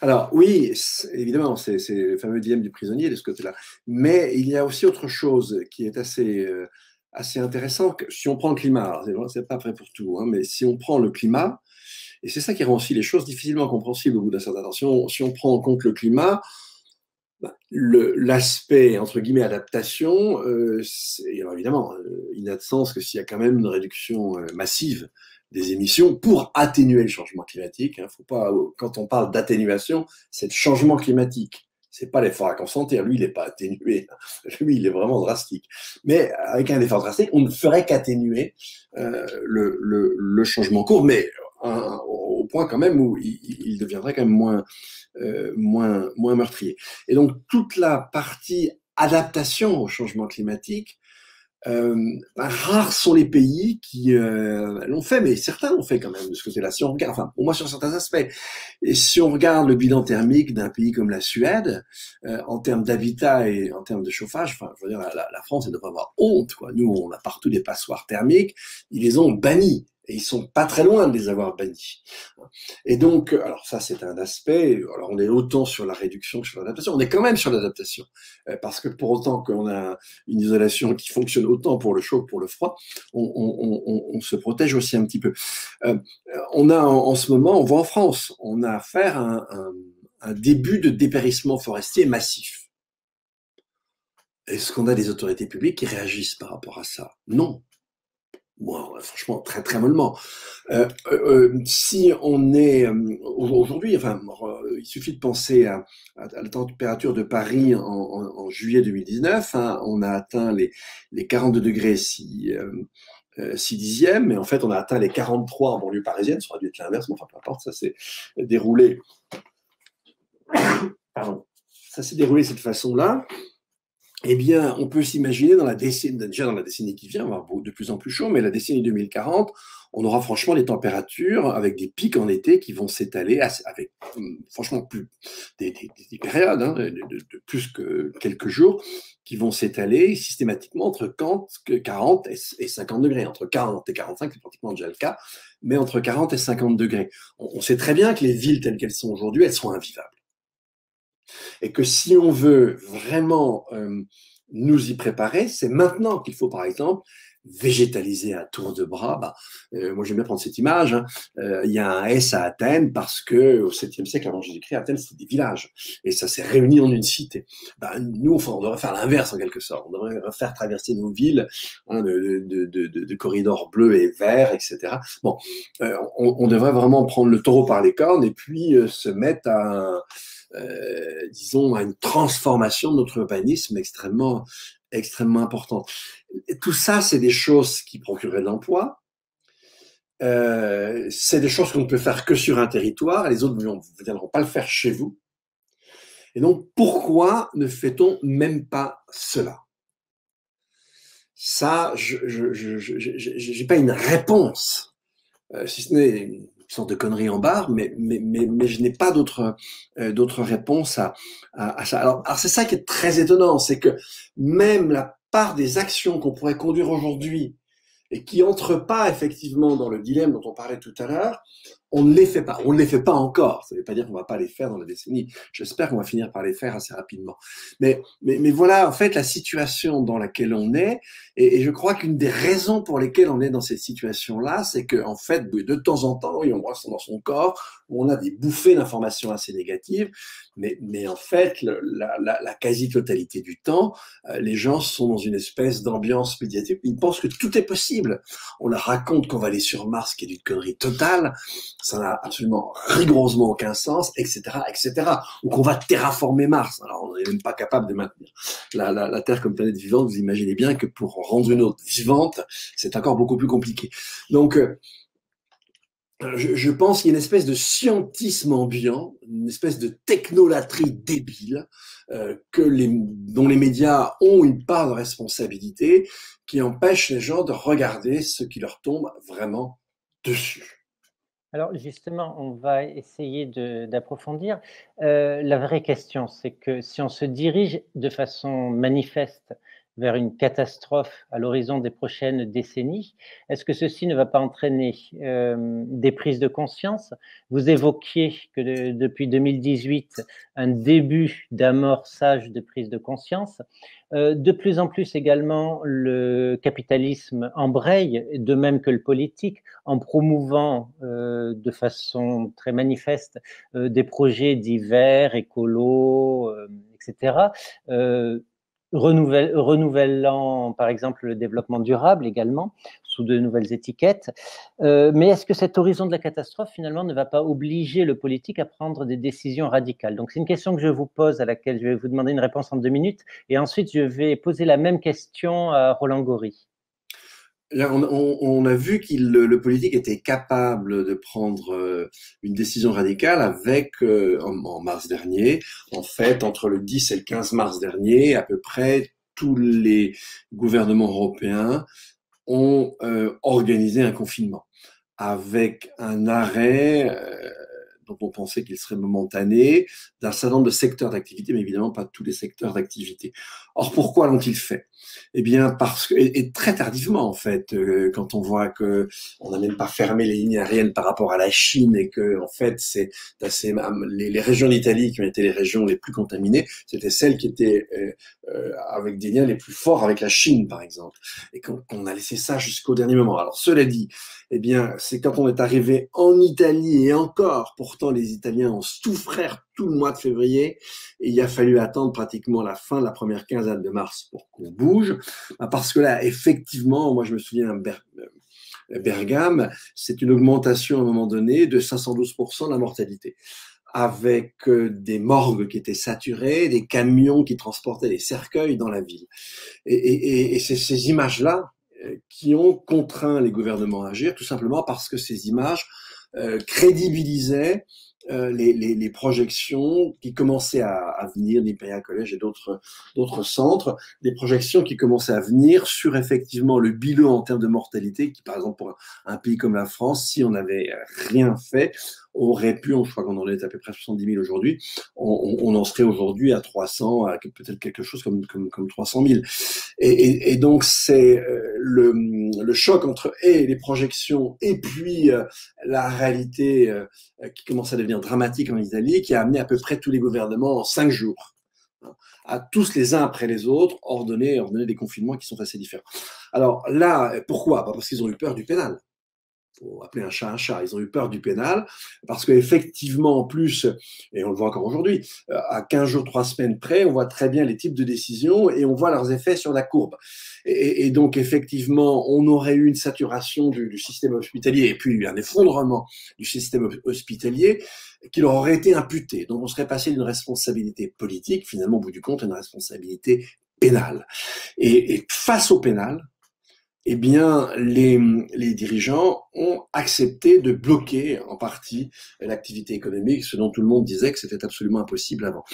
Alors oui, évidemment, c'est le fameux dilemme du prisonnier de ce côté-là. Mais il y a aussi autre chose qui est assez intéressant. Si on prend le climat, c'est pas vrai pour tout, hein, mais si on prend le climat, et c'est ça qui rend aussi les choses difficilement compréhensibles au bout d'un certain temps. Si on prend en compte le climat, l'aspect, entre guillemets, adaptation, alors évidemment, il n'a de sens que s'il y a quand même une réduction massive des émissions pour atténuer le changement climatique. Hein. Faut pas, quand on parle d'atténuation, c'est le changement climatique. C'est pas l'effort à consentir. Lui, il n'est pas atténué. Lui, il est vraiment drastique. Mais avec un effort drastique, on ne ferait qu'atténuer le changement court, mais au point quand même où il deviendrait quand même moins meurtrier. Et donc, toute la partie adaptation au changement climatique, rares sont les pays qui l'ont fait, mais certains l'ont fait quand même de ce côté-là. Si on regarde, enfin, au moins sur certains aspects, et si on regarde le bilan thermique d'un pays comme la Suède, en termes d'habitat et en termes de chauffage, enfin, je veux dire, la France, elle devrait avoir honte, quoi. Nous, on a partout des passoires thermiques, ils les ont bannis. Et ils sont pas très loin de les avoir bannis. Et donc, alors ça, c'est un aspect. Alors, on est autant sur la réduction que sur l'adaptation. On est quand même sur l'adaptation. Parce que pour autant qu'on a une isolation qui fonctionne autant pour le chaud que pour le froid, on se protège aussi un petit peu. On a en ce moment, on voit en France, on a affaire à un début de dépérissement forestier massif. Est-ce qu'on a des autorités publiques qui réagissent par rapport à ça? Non. Bon, franchement, très très mollement. Si on est aujourd'hui, enfin, il suffit de penser à la température de Paris en juillet 2019. Hein, on a atteint les 42 degrés 6 dixièmes, mais en fait, on a atteint les 43 en banlieue parisienne. Ça aurait dû être l'inverse, mais enfin, peu importe, ça s'est déroulé. Pardon. Ça s'est déroulé de cette façon-là. Eh bien, on peut s'imaginer déjà dans la décennie qui vient, on va avoir de plus en plus chaud, mais la décennie 2040, on aura franchement des températures avec des pics en été qui vont s'étaler avec franchement des périodes de plus que quelques jours qui vont s'étaler systématiquement entre 40 et 50 degrés. Entre 40 et 45, c'est pratiquement déjà le cas, mais entre 40 et 50 degrés. On sait très bien que les villes telles qu'elles sont aujourd'hui, elles sont invivables. Et que si on veut vraiment nous y préparer, c'est maintenant qu'il faut, par exemple, végétaliser à tour de bras. Moi, j'aime bien prendre cette image. Hein. Il y a un S à Athènes parce que au 7e siècle avant Jésus-Christ, Athènes, c'était des villages. Et ça s'est réuni en une cité. Nous, enfin, on devrait faire l'inverse en quelque sorte. On devrait faire traverser nos villes de corridors bleus et verts, etc. Bon, on devrait vraiment prendre le taureau par les cornes et puis se mettre disons, à une transformation de notre urbanisme extrêmement importante. Et tout ça, c'est des choses qui procureraient de l'emploi, c'est des choses qu'on ne peut faire que sur un territoire, et les autres ne viendront pas le faire chez vous. Et donc, pourquoi ne fait-on même pas cela? Ça, j'ai pas une réponse, si ce n'est une sorte de connerie en barre, mais je n'ai pas d'autre réponse à ça. Alors c'est ça qui est très étonnant, c'est que même la part des actions qu'on pourrait conduire aujourd'hui et qui entrent pas effectivement dans le dilemme dont on parlait tout à l'heure, on ne les fait pas. On ne les fait pas encore. Ça ne veut pas dire qu'on va pas les faire dans la décennie. J'espère qu'on va finir par les faire assez rapidement. Mais voilà, en fait, la situation dans laquelle on est, et je crois qu'une des raisons pour lesquelles on est dans cette situation-là, c'est que, en fait, de temps en temps, oui, on ressent dans son corps, où on a des bouffées d'informations assez négatives, mais en fait, la quasi-totalité du temps, les gens sont dans une espèce d'ambiance médiatique. Ils pensent que tout est possible. On leur raconte qu'on va aller sur Mars, qui est une connerie totale. Ça n'a absolument rigoureusement aucun sens, etc., etc. Ou qu'on va terraformer Mars. Alors, on n'est même pas capable de maintenir la Terre comme planète vivante. Vous imaginez bien que pour rendre une autre vivante, c'est encore beaucoup plus compliqué. Donc, je pense qu'il y a une espèce de scientisme ambiant, une espèce de technolatrie débile dont les médias ont une part de responsabilité, qui empêche les gens de regarder ce qui leur tombe vraiment dessus. Alors justement, on va essayer d'approfondir. La vraie question, c'est que si on se dirige de façon manifeste vers une catastrophe à l'horizon des prochaines décennies, est-ce que ceci ne va pas entraîner des prises de conscience? Vous évoquiez que depuis 2018, un début d'amorçage de prise de conscience. De plus en plus également, le capitalisme embraye, de même que le politique, en promouvant de façon très manifeste des projets divers, écolos, etc. Renouvelant par exemple le développement durable également, sous de nouvelles étiquettes. Mais est-ce que cet horizon de la catastrophe finalement ne va pas obliger le politique à prendre des décisions radicales? Donc c'est une question que je vous pose, à laquelle je vais vous demander une réponse en 2 minutes, et ensuite je vais poser la même question à Roland Gori. Là, on a vu que le politique était capable de prendre une décision radicale avec, en mars dernier, en fait, entre le 10 et le 15 mars dernier, à peu près tous les gouvernements européens ont organisé un confinement avec un arrêt dont on pensait qu'il serait momentané, d'un certain nombre de secteurs d'activité, mais évidemment pas tous les secteurs d'activité. Or, pourquoi l'ont-ils fait? Eh bien, parce que, et très tardivement, en fait, quand on voit que on n'a même pas fermé les lignes aériennes par rapport à la Chine et que, en fait, les régions d'Italie qui ont été les régions les plus contaminées, c'était celles qui étaient avec des liens les plus forts avec la Chine, par exemple. Et qu'on a laissé ça jusqu'au dernier moment. Alors, cela dit, eh bien, c'est quand on est arrivé en Italie, et encore, pourtant, les Italiens ont souffert tout le mois de février, et il a fallu attendre pratiquement la fin de la première quinzaine de mars pour qu'on bouge, parce que là, effectivement, moi je me souviens, Bergame, c'est une augmentation à un moment donné de 512% de la mortalité, avec des morgues qui étaient saturées, des camions qui transportaient les cercueils dans la ville. Et c'est ces images-là qui ont contraint les gouvernements à agir, tout simplement parce que ces images crédibilisaient les projections qui commençaient à venir, l'Imperial College et d'autres centres, des projections qui commençaient à venir sur effectivement le bilan en termes de mortalité, qui par exemple pour un pays comme la France, si on n'avait rien fait, aurait pu, je crois qu'on en est à peu près 70 000 aujourd'hui, on en serait aujourd'hui à 300, à peut-être quelque chose comme 300 000. Et donc c'est le choc entre les projections et puis la réalité qui commence à devenir dramatique en Italie, qui a amené à peu près tous les gouvernements en 5 jours à tous les uns après les autres ordonner des confinements qui sont assez différents. Alors là, pourquoi? Parce qu'ils ont eu peur du pénal. Faut appeler un chat, ils ont eu peur du pénal, parce qu'effectivement, en plus, et on le voit encore aujourd'hui, à 15 jours, 3 semaines près, on voit très bien les types de décisions et on voit leurs effets sur la courbe. Et donc, effectivement, on aurait eu une saturation du système hospitalier et puis un effondrement du système hospitalier qui leur aurait été imputé. Donc, on serait passé d'une responsabilité politique, finalement, au bout du compte, à une responsabilité pénale. Et face au pénal, eh bien, les dirigeants ont accepté de bloquer en partie l'activité économique, ce dont tout le monde disait que c'était absolument impossible avant.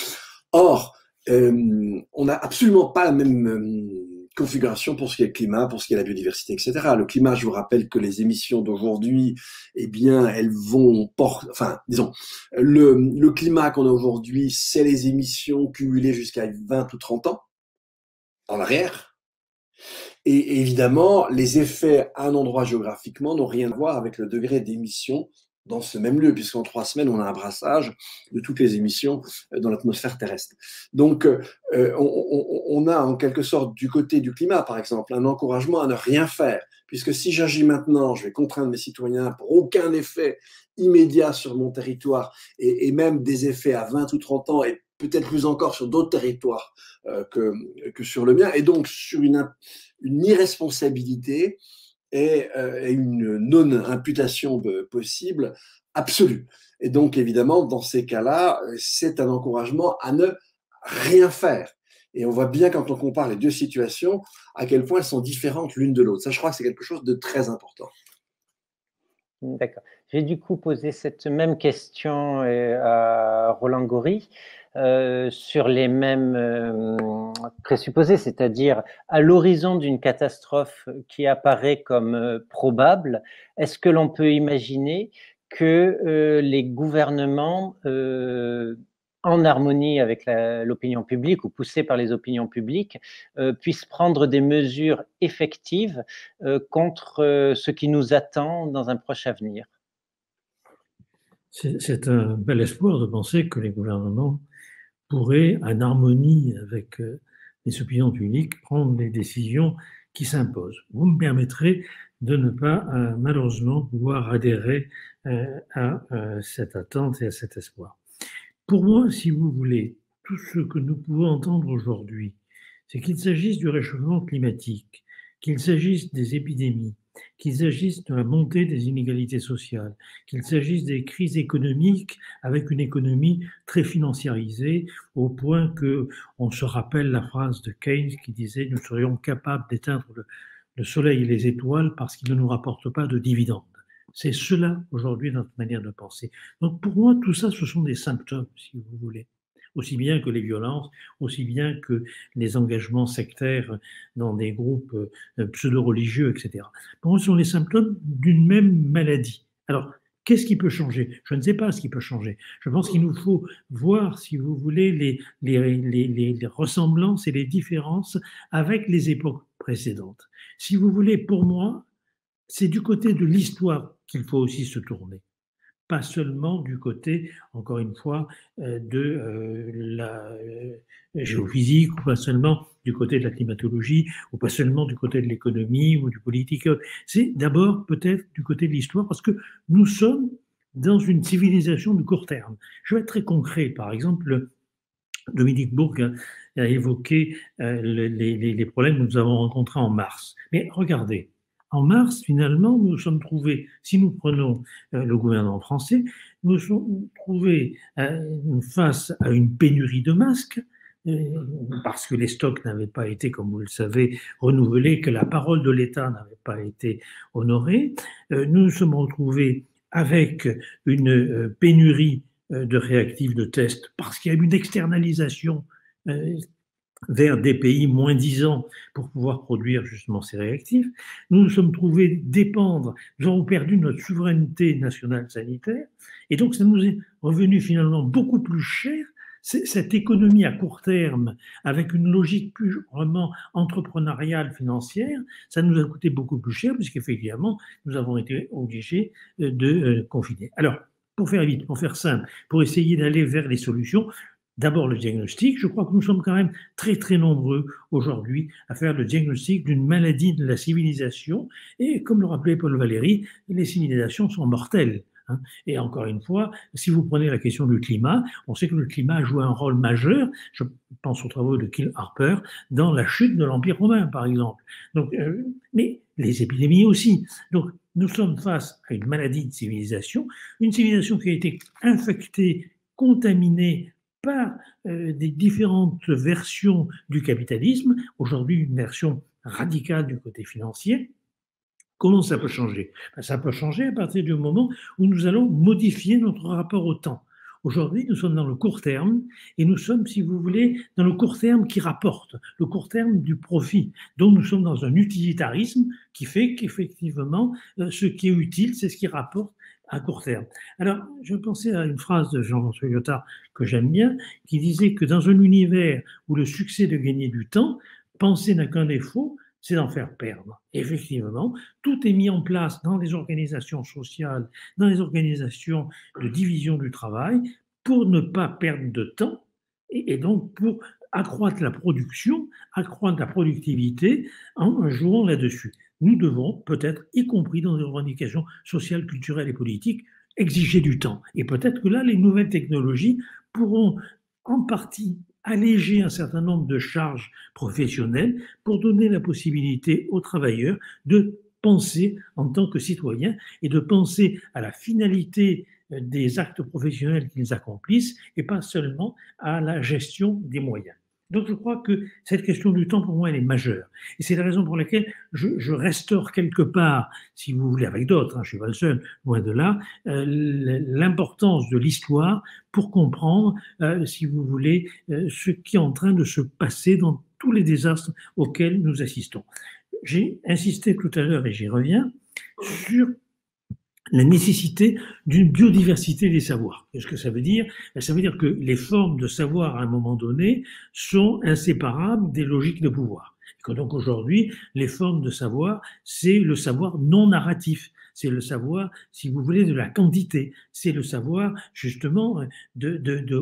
Or, on n'a absolument pas la même configuration pour ce qui est le climat, pour ce qui est la biodiversité, etc. Le climat, je vous rappelle que les émissions d'aujourd'hui, eh bien, elles vont enfin, disons, le climat qu'on a aujourd'hui, c'est les émissions cumulées jusqu'à 20 ou 30 ans en arrière. Et évidemment, les effets à un endroit géographiquement n'ont rien à voir avec le degré d'émission dans ce même lieu, puisqu'en 3 semaines, on a un brassage de toutes les émissions dans l'atmosphère terrestre. Donc, on a en quelque sorte du côté du climat, par exemple, un encouragement à ne rien faire, puisque si j'agis maintenant, je vais contraindre mes citoyens pour aucun effet immédiat sur mon territoire, et même des effets à 20 ou 30 ans, et peut-être plus encore sur d'autres territoires que sur le mien, et donc sur une irresponsabilité et une non-imputation possible absolue. Et donc, évidemment, dans ces cas-là, c'est un encouragement à ne rien faire. Et on voit bien, quand on compare les deux situations, à quel point elles sont différentes l'une de l'autre. Ça, je crois que c'est quelque chose de très important. D'accord. J'ai du coup posé cette même question à Roland Gori sur les mêmes présupposés, c'est-à-dire à l'horizon d'une catastrophe qui apparaît comme probable, est-ce que l'on peut imaginer que les gouvernements, en harmonie avec l'opinion publique ou poussés par les opinions publiques, puissent prendre des mesures effectives contre ce qui nous attend dans un proche avenir? C'est un bel espoir de penser que les gouvernements pourraient, en harmonie avec les opinions publiques, prendre les décisions qui s'imposent. Vous me permettrez de ne pas, malheureusement, pouvoir adhérer à cette attente et à cet espoir. Pour moi, si vous voulez, tout ce que nous pouvons entendre aujourd'hui, c'est qu'il s'agisse du réchauffement climatique, qu'il s'agisse des épidémies, qu'il s'agisse de la montée des inégalités sociales, qu'il s'agisse des crises économiques avec une économie très financiarisée au point qu'on se rappelle la phrase de Keynes qui disait « Nous serions capables d'éteindre le soleil et les étoiles parce qu'ils ne nous rapportent pas de dividendes ». C'est cela aujourd'hui notre manière de penser. Donc pour moi, tout ça, ce sont des symptômes, si vous voulez. Aussi bien que les violences, aussi bien que les engagements sectaires dans des groupes pseudo-religieux, etc. Pour moi, ce sont les symptômes d'une même maladie. Alors, qu'est-ce qui peut changer? Je ne sais pas ce qui peut changer. Je pense qu'il nous faut voir, si vous voulez, les ressemblances et les différences avec les époques précédentes. Si vous voulez, pour moi, c'est du côté de l'histoire qu'il faut aussi se tourner. Pas seulement du côté, encore une fois, de la géophysique, ou pas seulement du côté de la climatologie, ou pas seulement du côté de l'économie ou du politique. C'est d'abord peut-être du côté de l'histoire, parce que nous sommes dans une civilisation de court terme. Je vais être très concret. Par exemple, Dominique Bourg a évoqué les problèmes que nous avons rencontrés en mars. Mais regardez, en mars, finalement, nous nous sommes trouvés, si nous prenons le gouvernement français, nous nous sommes trouvés face à une pénurie de masques, parce que les stocks n'avaient pas été, comme vous le savez, renouvelés, que la parole de l'État n'avait pas été honorée. Nous nous sommes retrouvés avec une pénurie de réactifs de test, parce qu'il y a eu une externalisation vers des pays moins-disants pour pouvoir produire justement ces réactifs. Nous nous sommes trouvés dépendre, nous avons perdu notre souveraineté nationale sanitaire, et donc ça nous est revenu finalement beaucoup plus cher. Cette économie à court terme, avec une logique plus vraiment entrepreneuriale, financière, ça nous a coûté beaucoup plus cher, puisqu'effectivement, nous avons été obligés de confiner. Alors, pour faire vite, pour faire simple, pour essayer d'aller vers les solutions, d'abord le diagnostic. Je crois que nous sommes quand même très très nombreux aujourd'hui à faire le diagnostic d'une maladie de la civilisation. Et comme le rappelait Paul Valéry, les civilisations sont mortelles. Et encore une fois, si vous prenez la question du climat, on sait que le climat a joué un rôle majeur, je pense aux travaux de Kiel Harper, dans la chute de l'Empire romain, par exemple. Donc, mais les épidémies aussi. Donc, nous sommes face à une maladie de civilisation, une civilisation qui a été infectée, contaminée par des différentes versions du capitalisme, aujourd'hui une version radicale du côté financier, Comment ça peut changer? Ça peut changer à partir du moment où nous allons modifier notre rapport au temps. Aujourd'hui, nous sommes dans le court terme et nous sommes, si vous voulez, dans le court terme qui rapporte, le court terme du profit. Donc nous sommes dans un utilitarisme qui fait qu'effectivement, ce qui est utile, c'est ce qui rapporte à court terme. Alors, je pensais à une phrase de Jean-François Lyotard que j'aime bien, qui disait que dans un univers où le succès de gagner du temps, penser n'a qu'un défaut, c'est d'en faire perdre. Et effectivement, tout est mis en place dans les organisations sociales, dans les organisations de division du travail, pour ne pas perdre de temps et donc pour accroître la production, accroître la productivité en jouant là-dessus. Nous devons peut-être, y compris dans les revendications sociales, culturelles et politiques, exiger du temps. Et peut-être que là, les nouvelles technologies pourront en partie alléger un certain nombre de charges professionnelles pour donner la possibilité aux travailleurs de penser en tant que citoyens et de penser à la finalité des actes professionnels qu'ils accomplissent et pas seulement à la gestion des moyens. Donc je crois que cette question du temps, pour moi, elle est majeure. Et c'est la raison pour laquelle je restaure quelque part, si vous voulez, avec d'autres, je ne suis pas le seul, loin de là, l'importance de l'histoire pour comprendre, si vous voulez, ce qui est en train de se passer dans tous les désastres auxquels nous assistons. J'ai insisté tout à l'heure, et j'y reviens, sur la nécessité d'une biodiversité des savoirs. Qu'est-ce que ça veut dire? Ça veut dire que les formes de savoir, à un moment donné, sont inséparables des logiques de pouvoir. Et que donc aujourd'hui, les formes de savoir, c'est le savoir non narratif. C'est le savoir, si vous voulez, de la quantité. C'est le savoir, justement,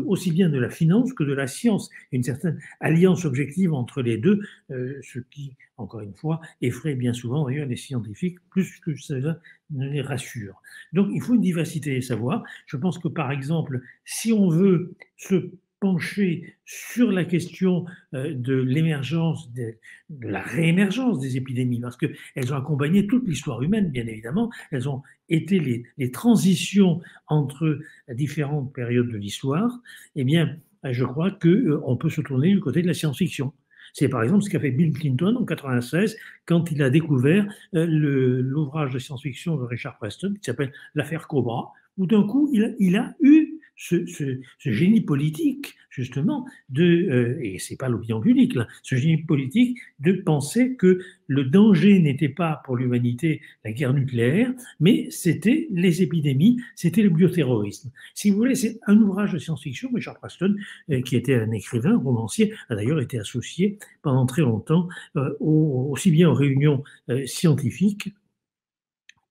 aussi bien de la finance que de la science. Une certaine alliance objective entre les deux, ce qui, encore une fois, effraie bien souvent, d'ailleurs, les scientifiques, plus que cela ne les rassure. Donc, il faut une diversité des savoirs. Je pense que, par exemple, si on veut se pencher sur la question de l'émergence, de la réémergence des épidémies, parce qu'elles ont accompagné toute l'histoire humaine, bien évidemment. Elles ont été les transitions entre différentes périodes de l'histoire. Eh bien, je crois qu'on peut se tourner du côté de la science-fiction. C'est par exemple ce qu'a fait Bill Clinton en 1996 quand il a découvert l'ouvrage de science-fiction de Richard Preston qui s'appelle L'affaire Cobra, où d'un coup il a eu ce génie politique, justement, et c'est pas l'opinion publique, là, ce génie politique de penser que le danger n'était pas pour l'humanité la guerre nucléaire, mais c'était les épidémies, c'était le bioterrorisme. Si vous voulez, c'est un ouvrage de science-fiction. Richard Preston, qui était un écrivain, romancier, a d'ailleurs été associé pendant très longtemps aussi bien aux réunions scientifiques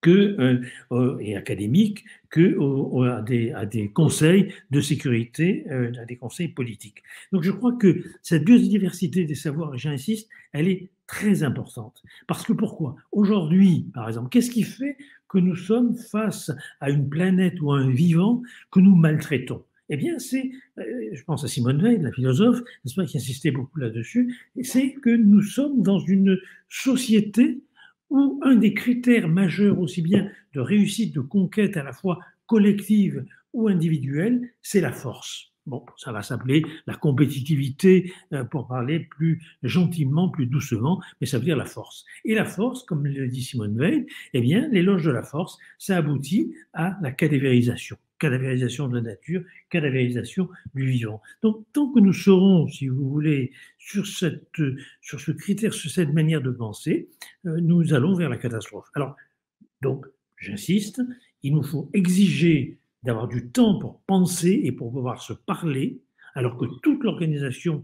et académiques à des conseils de sécurité, à des conseils politiques. Donc je crois que cette biodiversité des savoirs, et j'insiste, elle est très importante. Parce que pourquoi? Aujourd'hui, par exemple, qu'est-ce qui fait que nous sommes face à une planète ou à un vivant que nous maltraitons? Eh bien, je pense à Simone Veil, la philosophe, n'est-ce pas, qui insistait beaucoup là-dessus, c'est que nous sommes dans une société où un des critères majeurs aussi bien de réussite, de conquête à la fois collective ou individuelle, c'est la force. Bon, ça va s'appeler la compétitivité pour parler plus gentiment, plus doucement, mais ça veut dire la force. Et la force, comme le dit Simone Veil, eh bien, l'éloge de la force, ça aboutit à la cadavérisation de la nature, cadavérisation du vivant. Donc, tant que nous serons, si vous voulez, sur ce critère, sur cette manière de penser, nous allons vers la catastrophe. Alors, donc, j'insiste, il nous faut exiger d'avoir du temps pour penser et pour pouvoir se parler, alors que toute l'organisation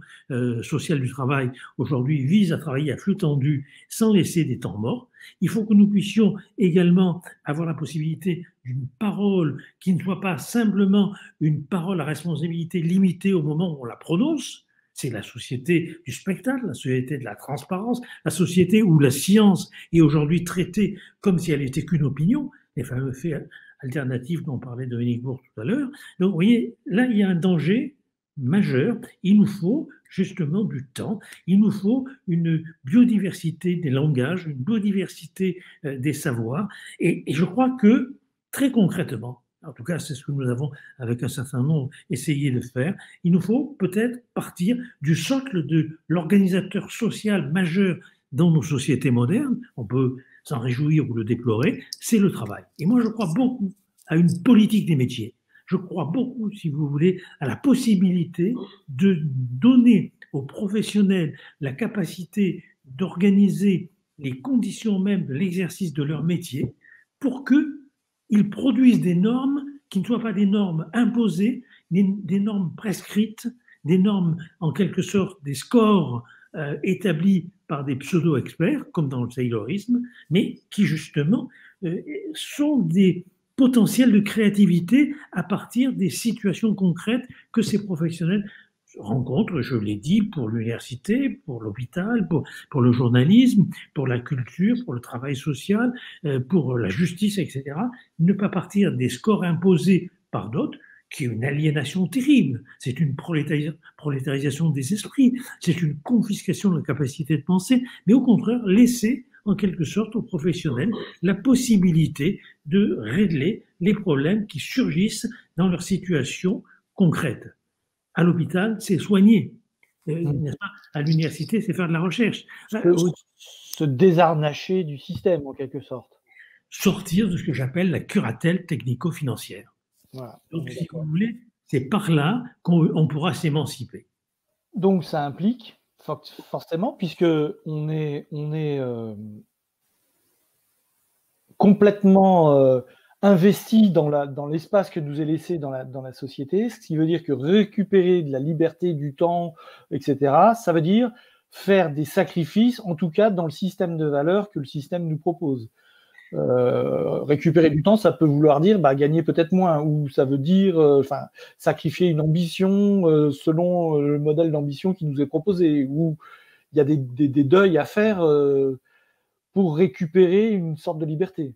sociale du travail aujourd'hui vise à travailler à flux tendu sans laisser des temps morts. Il faut que nous puissions également avoir la possibilité d'une parole qui ne soit pas simplement une parole à responsabilité limitée au moment où on la prononce. C'est la société du spectacle, la société de la transparence, la société où la science est aujourd'hui traitée comme si elle n'était qu'une opinion, les fameux faits alternatifs dont parlait Dominique Bourg tout à l'heure. Donc vous voyez, là il y a un danger majeur. Il nous faut justement du temps, il nous faut une biodiversité des langages, une biodiversité des savoirs, et je crois que très concrètement, en tout cas c'est ce que nous avons avec un certain nombre essayé de faire, il nous faut peut-être partir du socle de l'organisateur social majeur dans nos sociétés modernes. On peut s'en réjouir ou le déplorer, c'est le travail. Et moi, je crois beaucoup à une politique des métiers. Je crois beaucoup, si vous voulez, à la possibilité de donner aux professionnels la capacité d'organiser les conditions même de l'exercice de leur métier pour qu'ils produisent des normes qui ne soient pas des normes imposées, des normes prescrites, des normes en quelque sorte, des scores établis par des pseudo-experts, comme dans le taylorisme, mais qui justement sont des potentiels de créativité à partir des situations concrètes que ces professionnels rencontrent, je l'ai dit, pour l'université, pour l'hôpital, pour le journalisme, pour la culture, pour le travail social, pour la justice, etc. Ne pas partir des scores imposés par d'autres, qui est une aliénation terrible. C'est une prolétarisation des esprits, c'est une confiscation de la capacité de penser, mais au contraire, laisser en quelque sorte aux professionnels la possibilité de régler les problèmes qui surgissent dans leur situation concrète. À l'hôpital, c'est soigner. À l'université, c'est faire de la recherche. Se désarnacher du système, en quelque sorte. Sortir de ce que j'appelle la curatelle technico-financière. Voilà. Donc, si vous voulez, c'est par là qu'on pourra s'émanciper. Donc, ça implique, forcément, puisque on est complètement investi dans l'espace que nous est laissé dans la société, ce qui veut dire que récupérer de la liberté, du temps, etc., ça veut dire faire des sacrifices, en tout cas dans le système de valeurs que le système nous propose. Récupérer du temps, ça peut vouloir dire gagner peut-être moins, ou ça veut dire sacrifier une ambition selon le modèle d'ambition qui nous est proposé, ou il y a des deuils à faire pour récupérer une sorte de liberté.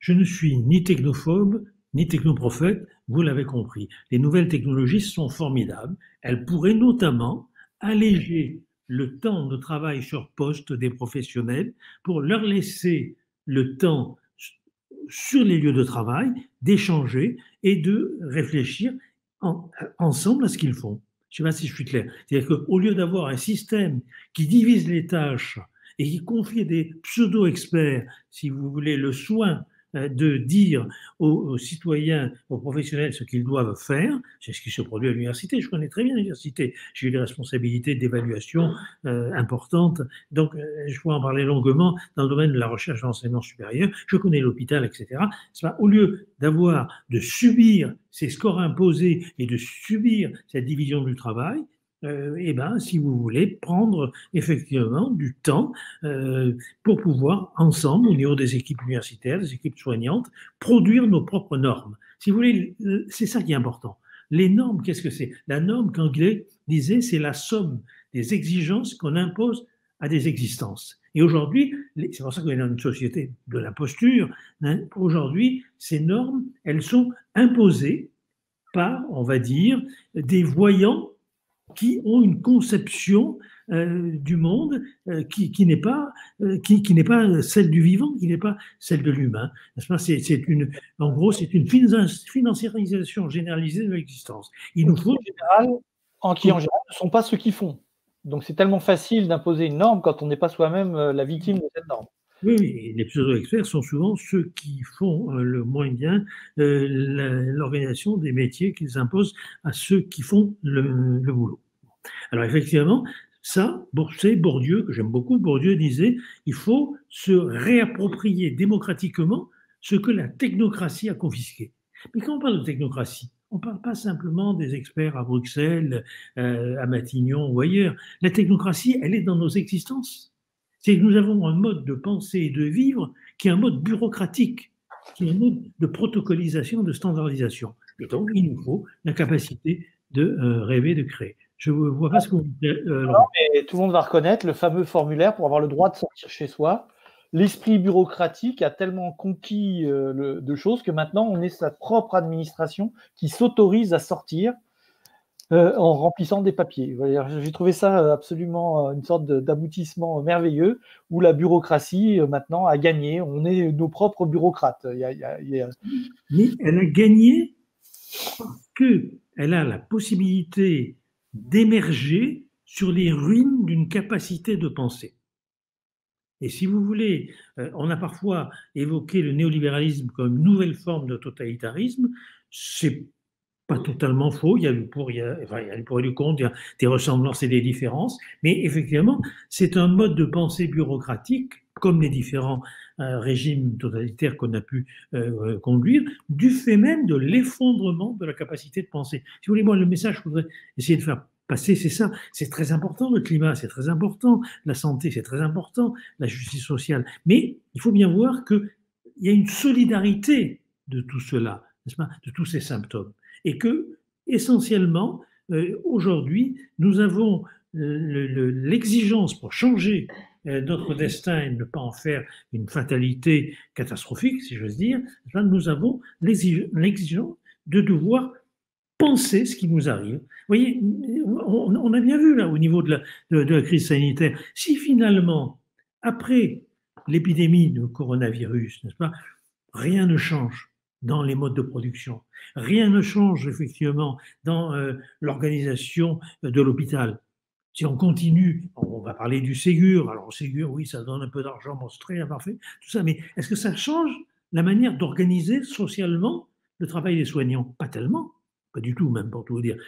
Je ne suis ni technophobe, ni technoprophète, vous l'avez compris. Les nouvelles technologies sont formidables. Elles pourraient notamment alléger le temps de travail sur poste des professionnels pour leur laisser le temps sur les lieux de travail d'échanger et de réfléchir ensemble à ce qu'ils font. Je ne sais pas si je suis clair. C'est-à-dire qu'au lieu d'avoir un système qui divise les tâches et qui confie à des pseudo-experts, si vous voulez, le soin de dire aux citoyens, aux professionnels ce qu'ils doivent faire. C'est ce qui se produit à l'université. Je connais très bien l'université. J'ai eu des responsabilités d'évaluation importantes. Donc, je pourrais en parler longuement dans le domaine de la recherche et de l'enseignement supérieur. Je connais l'hôpital, etc. Au lieu de subir ces scores imposés et de subir cette division du travail, si vous voulez, prendre effectivement du temps pour pouvoir, ensemble, au niveau des équipes universitaires, des équipes soignantes, produire nos propres normes. Si vous voulez, c'est ça qui est important. Les normes, qu'est-ce que c'est? La norme, qu'Anglais disait, c'est la somme des exigences qu'on impose à des existences. Et aujourd'hui, c'est pour ça qu'on est dans une société de l'imposture, hein, aujourd'hui, ces normes, elles sont imposées par, on va dire, des voyants qui ont une conception du monde qui n'est pas celle du vivant, qui n'est pas celle de l'humain. En gros, c'est une financiarisation généralisée de l'existence. Il nous faut en général ne sont pas ceux qui font. Donc c'est tellement facile d'imposer une norme quand on n'est pas soi-même la victime de cette norme. Oui, et les pseudo-experts sont souvent ceux qui font le moins bien l'organisation des métiers qu'ils imposent à ceux qui font le boulot. Alors effectivement, ça, c'est Bourdieu, que j'aime beaucoup. Bourdieu disait il faut se réapproprier démocratiquement ce que la technocratie a confisqué. Mais quand on parle de technocratie, on ne parle pas simplement des experts à Bruxelles, à Matignon ou ailleurs. La technocratie, elle est dans nos existences. C'est que nous avons un mode de penser et de vivre qui est un mode bureaucratique, qui est un mode de protocolisation, de standardisation. Et donc, il nous faut la capacité de rêver, de créer. Je ne vois pas ce que vous dites. Non, mais tout le monde va reconnaître le fameux formulaire pour avoir le droit de sortir chez soi. L'esprit bureaucratique a tellement conquis de choses que maintenant, on est sa propre administration qui s'autorise à sortir en remplissant des papiers. J'ai trouvé ça absolument une sorte d'aboutissement merveilleux où la bureaucratie maintenant a gagné. On est nos propres bureaucrates. Mais elle a gagné parce qu'elle a la possibilité d'émerger sur les ruines d'une capacité de penser. Et si vous voulez, on a parfois évoqué le néolibéralisme comme une nouvelle forme de totalitarisme. C'est pas totalement faux. Il y a du pour, enfin, il y a du pour et du contre, il y a des ressemblances et des différences. Mais effectivement, c'est un mode de pensée bureaucratique, comme les différents régimes totalitaires qu'on a pu conduire, du fait même de l'effondrement de la capacité de penser. Si vous voulez, moi, le message que je voudrais essayer de faire passer, c'est ça. C'est très important, le climat, c'est très important, la santé, c'est très important, la justice sociale. Mais il faut bien voir qu'il y a une solidarité de tout cela, n'est-ce pas, de tous ces symptômes. Et que, essentiellement, aujourd'hui, nous avons l'exigence pour changer notre destin et ne pas en faire une fatalité catastrophique, si j'ose dire. Nous avons l'exigence de devoir penser ce qui nous arrive. Vous voyez, on a bien vu là au niveau de la crise sanitaire, si finalement, après l'épidémie de coronavirus, n'est-ce pas, rien ne change dans les modes de production, rien ne change effectivement dans l'organisation de l'hôpital. Si on continue, on va parler du Ségur. Alors, Ségur, oui, ça donne un peu d'argent, bon, c'est très parfait, tout ça, mais est-ce que ça change la manière d'organiser socialement le travail des soignants? Pas tellement. Pas du tout, même pour tout vous dire.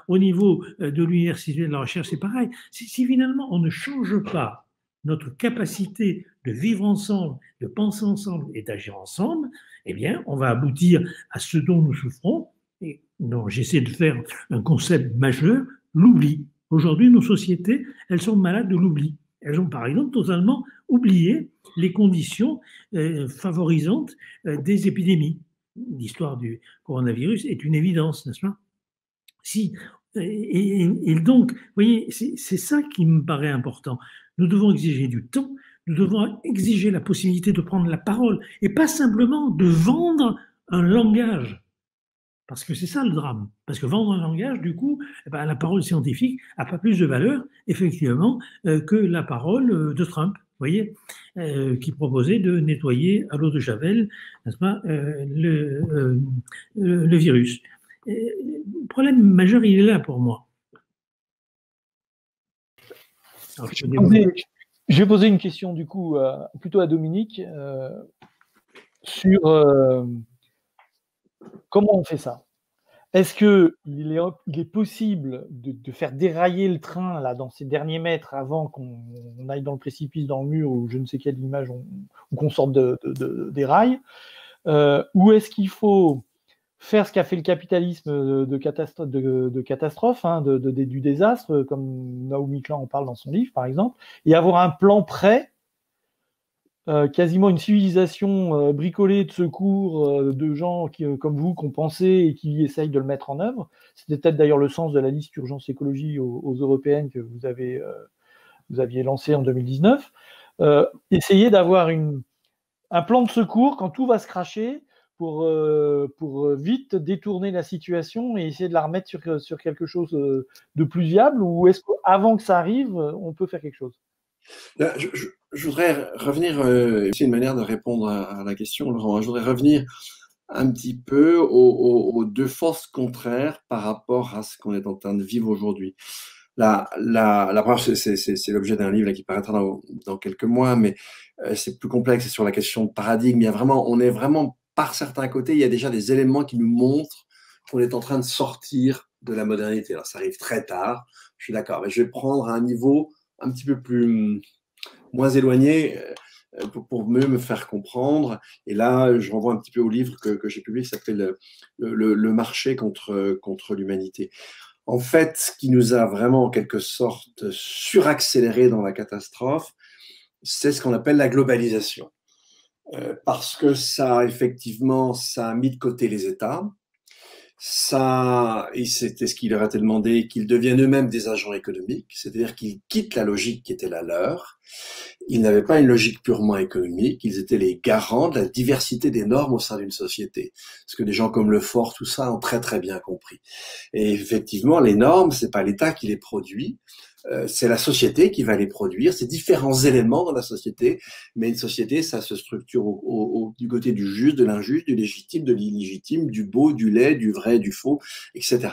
Au niveau de l'université et de la recherche, c'est pareil. Si finalement on ne change pas notre capacité de vivre ensemble, de penser ensemble et d'agir ensemble, eh bien, on va aboutir à ce dont nous souffrons. Et non, j'essaie de faire un concept majeur, l'oubli. Aujourd'hui, nos sociétés, elles sont malades de l'oubli. Elles ont, par exemple, totalement oublié les conditions favorisantes des épidémies. L'histoire du coronavirus est une évidence, n'est-ce pas? Si, et donc, vous voyez, c'est ça qui me paraît important. Nous devons exiger du temps, nous devons exiger la possibilité de prendre la parole et pas simplement de vendre un langage. Parce que c'est ça le drame. Parce que vendre un langage, du coup, eh ben, la parole scientifique n'a pas plus de valeur, effectivement, que la parole de Trump. Vous voyez, qui proposait de nettoyer à l'eau de Javel, n'est-ce pas, le virus. Le problème majeur, il est là pour moi. Alors, je vais poser une question, du coup, plutôt à Dominique, sur comment on fait ça. Est-ce qu'il est possible de faire dérailler le train là, dans ces derniers mètres avant qu'on aille dans le précipice, dans le mur, ou je ne sais quelle image, ou qu'on sorte des rails, ou est-ce qu'il faut faire ce qu'a fait le capitalisme de catastrophe, hein, du désastre, comme Naomi Klein en parle dans son livre, par exemple, et avoir un plan prêt, quasiment une civilisation bricolée de secours de gens comme vous, qui ont pensé et qui essayent de le mettre en œuvre. C'était peut-être d'ailleurs le sens de la liste urgence écologie aux européennes que vous aviez lancée en 2019. Essayer d'avoir un plan de secours quand tout va se cracher pour vite détourner la situation et essayer de la remettre sur quelque chose de plus viable, ou est-ce qu'avant que ça arrive, on peut faire quelque chose? Je voudrais revenir, c'est une manière de répondre à la question, Laurent. Je voudrais revenir un petit peu aux deux forces contraires par rapport à ce qu'on est en train de vivre aujourd'hui. La première, c'est l'objet d'un livre là, qui paraîtra dans quelques mois, mais c'est plus complexe, c'est sur la question de paradigme. On est vraiment, par certains côtés, il y a déjà des éléments qui nous montrent qu'on est en train de sortir de la modernité. Alors, ça arrive très tard, je suis d'accord, mais je vais prendre un niveau un petit peu moins éloigné pour mieux me faire comprendre. Et là, je renvoie un petit peu au livre que j'ai publié qui s'appelle le marché contre l'humanité. En fait, ce qui nous a vraiment en quelque sorte suraccéléré dans la catastrophe, c'est ce qu'on appelle la globalisation. Parce que ça a mis de côté les États. Et c'était ce qui leur a été demandé, qu'ils deviennent eux-mêmes des agents économiques, c'est-à-dire qu'ils quittent la logique qui était la leur. Ils n'avaient pas une logique purement économique, ils étaient les garants de la diversité des normes au sein d'une société. Ce que des gens comme Lefort, tout ça, ont très très bien compris. Et effectivement, les normes, c'est pas l'État qui les produit, c'est la société qui va les produire, c'est différents éléments dans la société, mais une société, ça se structure du côté du juste, de l'injuste, du légitime, de l'illégitime, du beau, du laid, du vrai, du faux, etc.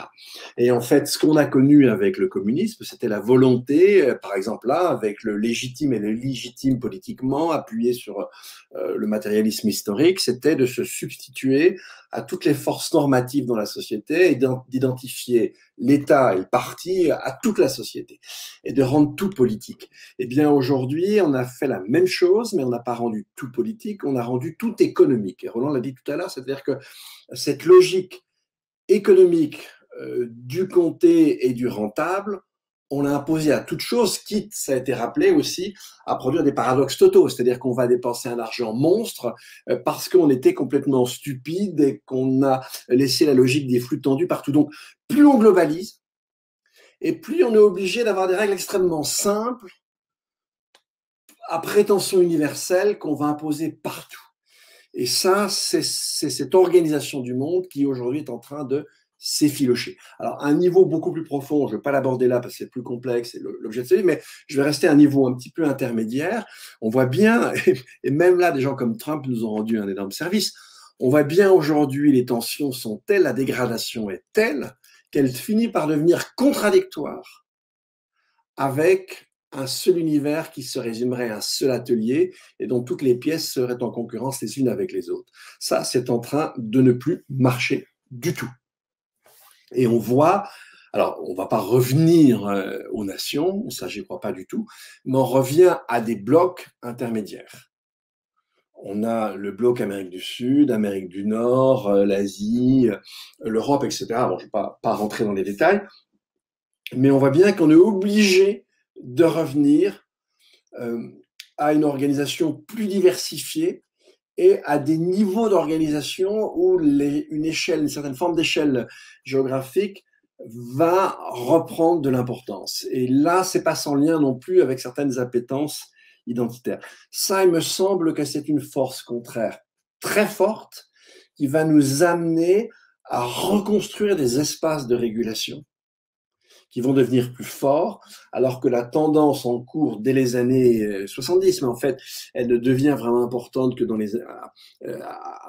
Et en fait, ce qu'on a connu avec le communisme, c'était la volonté, par exemple là, avec le légitime légitime et le légitime politiquement, appuyé sur le matérialisme historique, c'était de se substituer à toutes les forces normatives dans la société et d'identifier l'État et le parti à toute la société et de rendre tout politique. Eh bien, aujourd'hui, on a fait la même chose, mais on n'a pas rendu tout politique, on a rendu tout économique. Et Roland l'a dit tout à l'heure, c'est-à-dire que cette logique économique du compté et du rentable, on l'a imposé à toute chose, quitte, ça a été rappelé aussi, à produire des paradoxes totaux, c'est-à-dire qu'on va dépenser un argent monstre parce qu'on était complètement stupide et qu'on a laissé la logique des flux tendus partout. Donc, plus on globalise, et plus on est obligé d'avoir des règles extrêmement simples, à prétention universelle, qu'on va imposer partout. Et ça, c'est cette organisation du monde qui aujourd'hui est en train de s'effilocher. Alors, à un niveau beaucoup plus profond, je ne vais pas l'aborder là parce que c'est plus complexe, c'est l'objet de ce livre, mais je vais rester à un niveau un petit peu intermédiaire. On voit bien, et même là, des gens comme Trump nous ont rendu un énorme service, on voit bien aujourd'hui, les tensions sont telles, la dégradation est telle, qu'elle finit par devenir contradictoire avec un seul univers qui se résumerait à un seul atelier et dont toutes les pièces seraient en concurrence les unes avec les autres. Ça, c'est en train de ne plus marcher du tout. Et on voit, alors on ne va pas revenir aux nations, ça j'y crois pas du tout, mais on revient à des blocs intermédiaires. On a le bloc Amérique du Sud, Amérique du Nord, l'Asie, l'Europe, etc. Bon, je ne vais pas rentrer dans les détails, mais on voit bien qu'on est obligé de revenir à une organisation plus diversifiée et à des niveaux d'organisation où une certaine forme d'échelle géographique va reprendre de l'importance. Et là, c'est pas sans lien non plus avec certaines appétences identitaires. Ça, il me semble que c'est une force contraire très forte qui va nous amener à reconstruire des espaces de régulation qui vont devenir plus forts, alors que la tendance en cours dès les années 70, mais en fait, elle ne devient vraiment importante que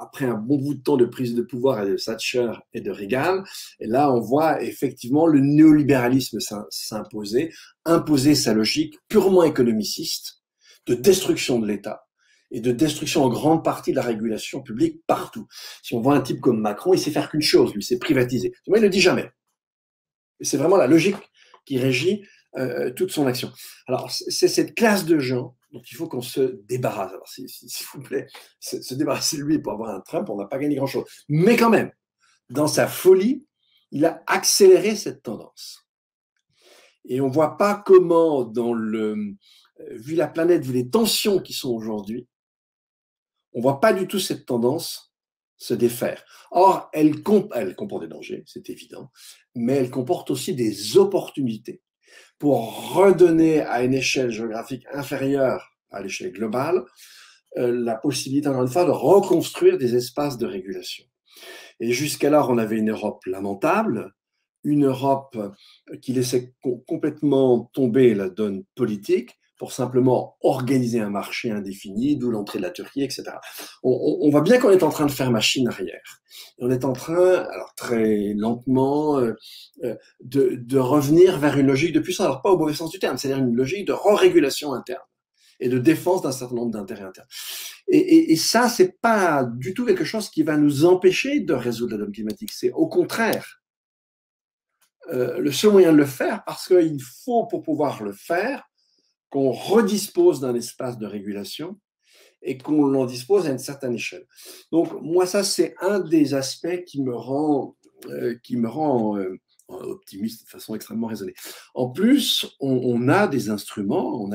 après un bon bout de temps de prise de pouvoir de Thatcher et de Reagan. Et là, on voit effectivement le néolibéralisme s'imposer, imposer sa logique purement économiciste de destruction de l'État et de destruction en grande partie de la régulation publique partout. Si on voit un type comme Macron, il sait faire qu'une chose, lui, c'est privatiser. Mais il ne le dit jamais. Et c'est vraiment la logique qui régit toute son action. Alors, c'est cette classe de gens dont il faut qu'on se débarrasse. Alors, s'il vous plaît, se débarrasser de lui pour avoir un Trump, on n'a pas gagné grand-chose. Mais quand même, dans sa folie, il a accéléré cette tendance. Et on ne voit pas comment, vu la planète, vu les tensions qui sont aujourd'hui, on ne voit pas du tout cette tendance se défaire. Or, elle comporte des dangers, c'est évident, mais elle comporte aussi des opportunités pour redonner à une échelle géographique inférieure à l'échelle globale la possibilité, encore une fois, de reconstruire des espaces de régulation. Et jusqu'alors, on avait une Europe lamentable, une Europe qui laissait complètement tomber la donne politique, pour simplement organiser un marché indéfini, d'où l'entrée de la Turquie, etc. On voit bien qu'on est en train de faire machine arrière. On est en train, alors très lentement, de revenir vers une logique de puissance, alors pas au mauvais sens du terme, c'est-à-dire une logique de re-régulation interne et de défense d'un certain nombre d'intérêts internes. Et ça, c'est pas du tout quelque chose qui va nous empêcher de résoudre la donne climatique. C'est au contraire le seul moyen de le faire, parce qu'il faut, pour pouvoir le faire, qu'on redispose d'un espace de régulation et qu'on l'en dispose à une certaine échelle. Donc, moi, ça, c'est un des aspects qui me rend optimiste de façon extrêmement raisonnée. En plus, on a des instruments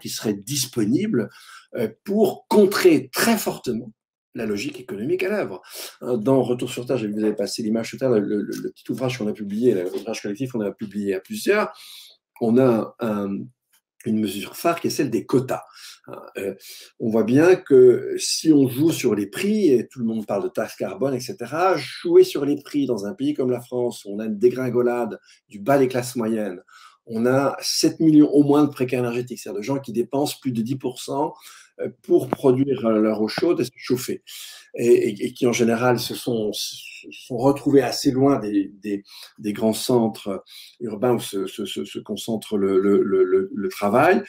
qui seraient disponibles pour contrer très fortement la logique économique à l'œuvre. Dans Retour sur Terre, vous avez passé l'image tout à l'heure, le petit ouvrage qu'on a publié, l'ouvrage collectif qu'on a publié à plusieurs, on a une mesure phare qui est celle des quotas. On voit bien que si on joue sur les prix, et tout le monde parle de taxe carbone, etc., jouer sur les prix dans un pays comme la France, où on a une dégringolade du bas des classes moyennes, on a 7 millions au moins de précaires énergétiques, c'est-à-dire de gens qui dépensent plus de 10% pour produire leur eau chaude et se chauffer. et qui en général se sont retrouvés assez loin des grands centres urbains où se concentre le travail.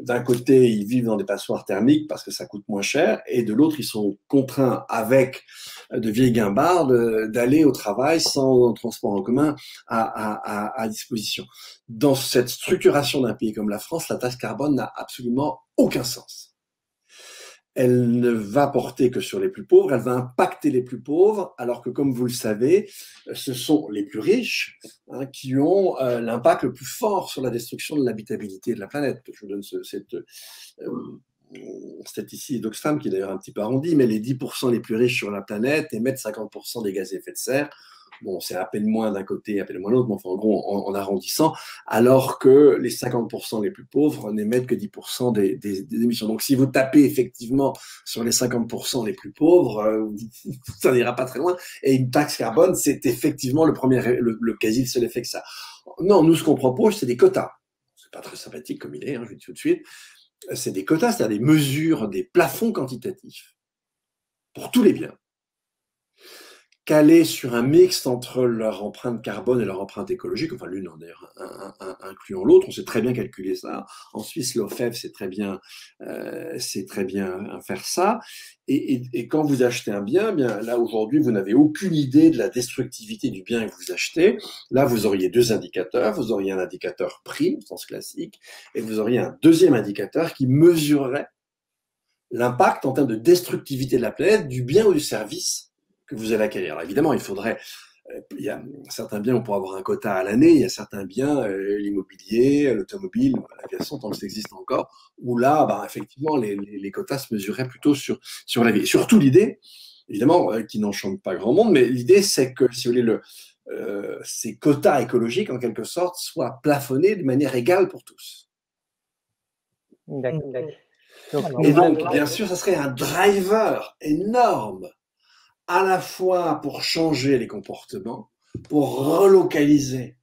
D'un côté, ils vivent dans des passoires thermiques parce que ça coûte moins cher, et de l'autre, ils sont contraints avec de vieilles guimbardes d'aller au travail sans transport en commun à disposition. Dans cette structuration d'un pays comme la France, la taxe carbone n'a absolument aucun sens. Elle ne va porter que sur les plus pauvres, elle va impacter les plus pauvres, alors que, comme vous le savez, ce sont les plus riches qui ont l'impact le plus fort sur la destruction de l'habitabilité de la planète. Je vous donne cette statistique d'Oxfam, qui est d'ailleurs un petit peu arrondie, mais les 10% les plus riches sur la planète émettent 50% des gaz à effet de serre. Bon, c'est à peine moins d'un côté, à peine moins de l'autre, mais enfin, en gros, en arrondissant, alors que les 50% les plus pauvres n'émettent que 10% des émissions. Donc, si vous tapez effectivement sur les 50% les plus pauvres, ça n'ira pas très loin. Et une taxe carbone, c'est effectivement le quasi le seul effet que ça. Non, nous, ce qu'on propose, c'est des quotas. C'est pas très sympathique comme idée, je vous dis tout de suite. C'est des quotas, c'est-à-dire des mesures, des plafonds quantitatifs pour tous les biens, calés sur un mix entre leur empreinte carbone et leur empreinte écologique, enfin l'une d'ailleurs incluant l'autre. On sait très bien calculer ça. En Suisse, l'OFEV sait très bien faire ça. Et quand vous achetez un bien, bien là aujourd'hui, vous n'avez aucune idée de la destructivité du bien que vous achetez. Là, vous auriez deux indicateurs. Vous auriez un indicateur prix, au sens classique, et vous auriez un deuxième indicateur qui mesurerait l'impact en termes de destructivité de la planète, du bien ou du service que vous allez acquérir. Alors évidemment, il y a certains biens, on pourra avoir un quota à l'année, il y a certains biens, l'immobilier, l'automobile, l'aviation, tant que ça existe encore, où là, effectivement, les quotas se mesuraient plutôt sur la vie. Et surtout l'idée, évidemment, qui n'enchante pas grand monde, mais l'idée, c'est que, si vous voulez, ces quotas écologiques, en quelque sorte, soient plafonnés de manière égale pour tous. D'accord. Et donc, bien sûr, ça serait un driver énorme, à la fois pour changer les comportements, pour relocaliser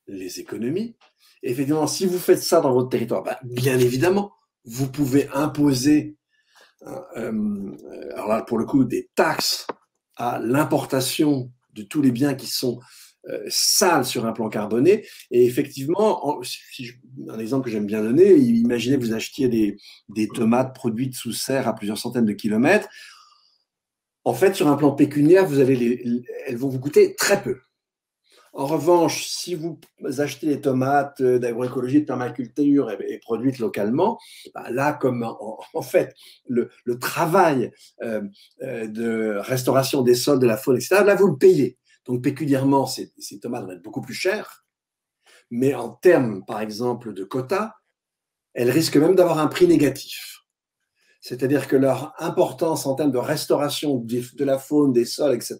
les économies. Et effectivement, si vous faites ça dans votre territoire, bien évidemment, vous pouvez imposer, alors là, pour le coup, des taxes à l'importation de tous les biens qui sont sales sur un plan carboné. Et effectivement, un exemple que j'aime bien donner, imaginez que vous achetiez des tomates produites sous serre à plusieurs centaines de kilomètres. En fait, sur un plan pécuniaire, elles vont vous coûter très peu. En revanche, si vous achetez des tomates d'agroécologie, de permaculture et produites localement, là, comme en fait le travail de restauration des sols, de la faune, etc., là, vous le payez. Donc, pécuniairement, ces tomates vont être beaucoup plus chères. Mais en termes, par exemple, de quotas, elles risquent même d'avoir un prix négatif. C'est-à-dire que leur importance en termes de restauration de la faune, des sols, etc.,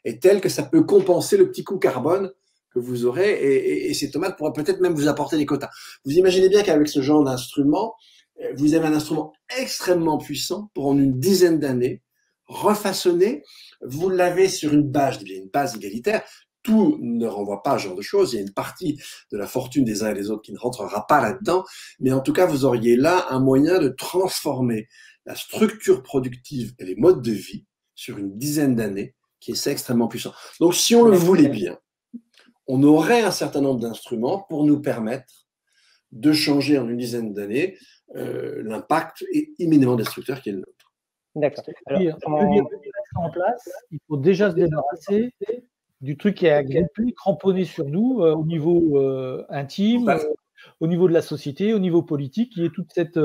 est telle que ça peut compenser le petit coût carbone que vous aurez, et ces tomates pourraient peut-être même vous apporter des quotas. Vous imaginez bien qu'avec ce genre d'instrument, vous avez un instrument extrêmement puissant pour en une dizaine d'années, refaçonner, vous l'avez sur une base égalitaire. Tout ne renvoie pas à ce genre de choses. Il y a une partie de la fortune des uns et des autres qui ne rentrera pas là-dedans. Mais en tout cas, vous auriez là un moyen de transformer la structure productive et les modes de vie sur une dizaine d'années, qui est extrêmement puissant. Donc, si on le voulait bien, on aurait un certain nombre d'instruments pour nous permettre de changer en une dizaine d'années l'impact immédiatement destructeur qui est le nôtre. D'accord. Alors, en place, il faut déjà se débarrasser du truc qui est agrippé, cramponné sur nous au niveau intime, au niveau de la société, au niveau politique, qui est toute cette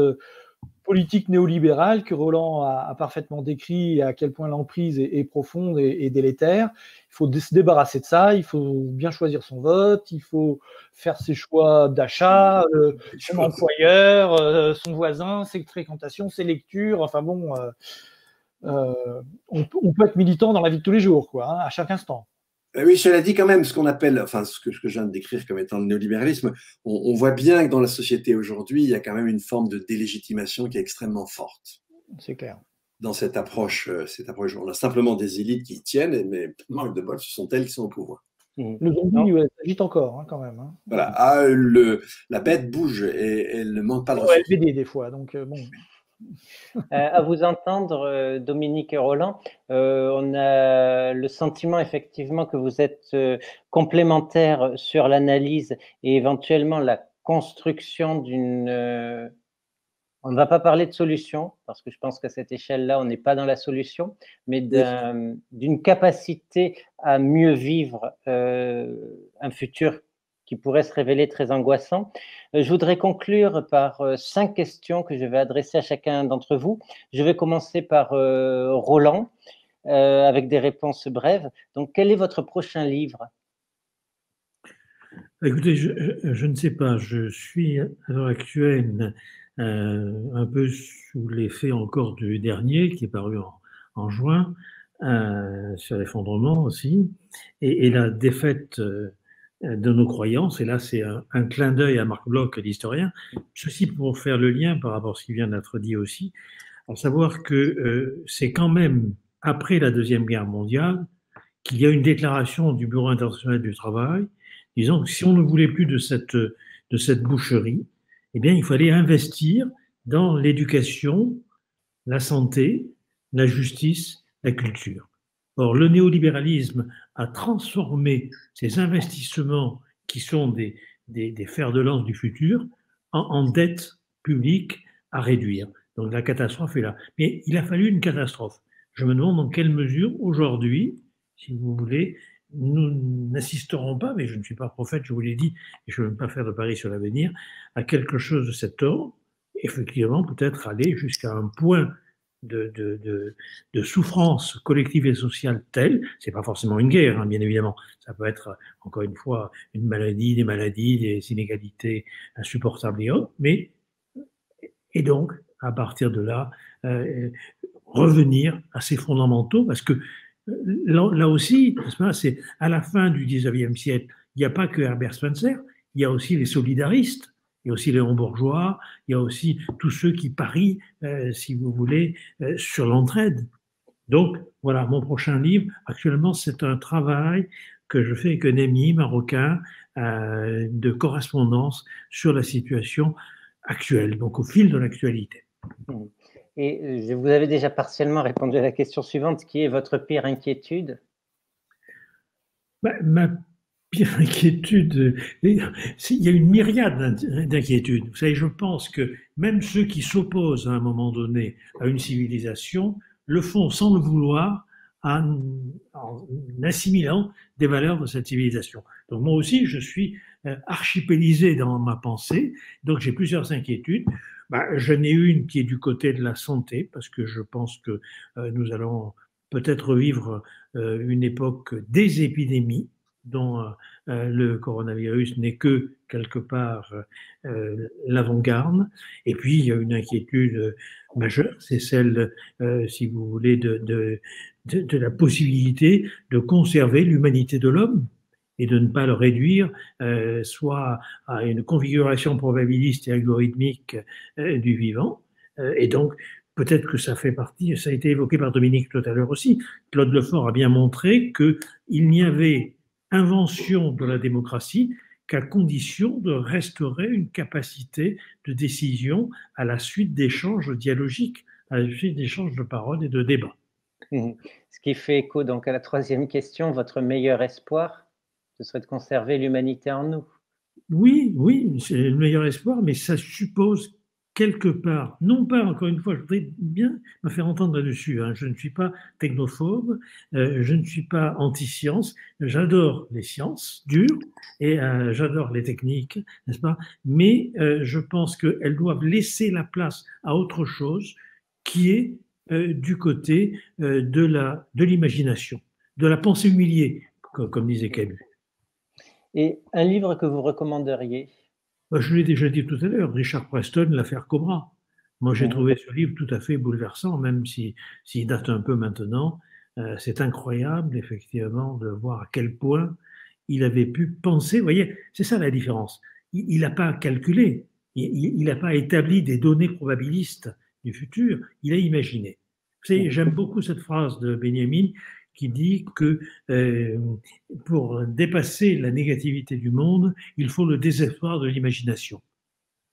politique néolibérale que Roland a parfaitement décrit, et à quel point l'emprise est profonde et délétère. Il faut se débarrasser de ça, il faut bien choisir son vote, il faut faire ses choix d'achat, son employeur, son voisin, ses fréquentations, ses lectures, enfin bon, on peut être militant dans la vie de tous les jours, quoi, à chaque instant. Oui, cela dit quand même, ce qu'on appelle, enfin ce que je viens de décrire comme étant le néolibéralisme, on voit bien que dans la société aujourd'hui, il y a quand même une forme de délégitimation qui est extrêmement forte. C'est clair. Dans cette approche, on a simplement des élites qui y tiennent, mais manque de bol, ce sont elles qui sont au pouvoir. Le zombie s'agite encore, quand même. Voilà, la bête bouge et elle ne manque pas de ressources. Elle BD des fois, donc bon. À vous entendre, Dominique et Roland, on a le sentiment effectivement que vous êtes complémentaires sur l'analyse et éventuellement la construction d'une... on ne va pas parler de solution, parce que je pense qu'à cette échelle-là, on n'est pas dans la solution, mais d'une capacité à mieux vivre un futur qui pourrait se révéler très angoissant. Je voudrais conclure par 5 questions que je vais adresser à chacun d'entre vous. Je vais commencer par Roland, avec des réponses brèves. Donc, quel est votre prochain livre? Écoutez, je ne sais pas. Je suis à l'heure actuelle un peu sous l'effet encore du dernier qui est paru en juin, sur l'effondrement aussi, et la défaite de nos croyances. Et là, c'est un clin d'œil à Marc Bloch, l'historien. Ceci pour faire le lien par rapport à ce qui vient d'être dit aussi, à savoir que c'est quand même après la Deuxième Guerre mondiale qu'il y a une déclaration du Bureau international du travail disant que si on ne voulait plus de cette boucherie, eh bien, il fallait investir dans l'éducation, la santé, la justice, la culture. Or, le néolibéralisme a transformé ces investissements qui sont des fers de lance du futur en dettes publiques à réduire. Donc la catastrophe est là. Mais il a fallu une catastrophe. Je me demande dans quelle mesure aujourd'hui, si vous voulez, nous n'assisterons pas, mais je ne suis pas prophète, je vous l'ai dit, et je ne veux pas faire de paris sur l'avenir, à quelque chose de cet ordre, effectivement peut-être aller jusqu'à un point de souffrance collective et sociale telle, c'est pas forcément une guerre, hein, bien évidemment, ça peut être encore une fois une maladie, des inégalités insupportables et autres, mais et donc à partir de là revenir à ces fondamentaux, parce que là aussi, c'est à la fin du 19e siècle, il n'y a pas que Herbert Spencer, il y a aussi les solidaristes, il y a aussi Léon Bourgeois, il y a aussi tous ceux qui parient, si vous voulez, sur l'entraide. Donc, voilà, mon prochain livre, actuellement, c'est un travail que je fais avec un ami marocain de correspondance sur la situation actuelle, donc au fil de l'actualité. Et vous avez déjà partiellement répondu à la question suivante, qui est votre pire inquiétude? Ma pire inquiétude, il y a une myriade d'inquiétudes. Vous savez, je pense que même ceux qui s'opposent à un moment donné à une civilisation le font sans le vouloir en assimilant des valeurs de cette civilisation. Donc moi aussi, je suis archipélisé dans ma pensée, donc j'ai plusieurs inquiétudes. J'en ai une qui est du côté de la santé, parce que je pense que nous allons peut-être vivre une époque des épidémies, dont le coronavirus n'est que quelque part l'avant-garde. Et puis, il y a une inquiétude majeure, c'est celle, si vous voulez, de la possibilité de conserver l'humanité de l'homme et de ne pas le réduire soit à une configuration probabiliste et algorithmique du vivant. Et donc, peut-être que ça fait partie, ça a été évoqué par Dominique tout à l'heure aussi, Claude Lefort a bien montré qu'il n'y avait invention de la démocratie qu'à condition de restaurer une capacité de décision à la suite d'échanges dialogiques, à la suite d'échanges de paroles et de débats. Ce qui fait écho donc à la troisième question, votre meilleur espoir, ce serait de conserver l'humanité en nous. Oui, c'est le meilleur espoir, mais ça suppose quelque part, non pas, encore une fois, je voudrais bien me faire entendre là-dessus, hein, je ne suis pas technophobe, je ne suis pas anti-science, j'adore les sciences dures et j'adore les techniques, n'est-ce pas? Mais je pense qu'elles doivent laisser la place à autre chose qui est du côté de l'imagination, de la pensée humiliée, comme disait Camus. Et un livre que vous recommanderiez? Je l'ai déjà dit tout à l'heure, Richard Preston, L'affaire Cobra. Moi, j'ai trouvé ce livre tout à fait bouleversant, même s'il date un peu maintenant. C'est incroyable, effectivement, de voir à quel point il avait pu penser. Vous voyez, c'est ça la différence. Il n'a pas calculé, il n'a pas établi des données probabilistes du futur, il a imaginé. Vous savez, j'aime beaucoup cette phrase de Benjamin qui dit que pour dépasser la négativité du monde, il faut le désespoir de l'imagination.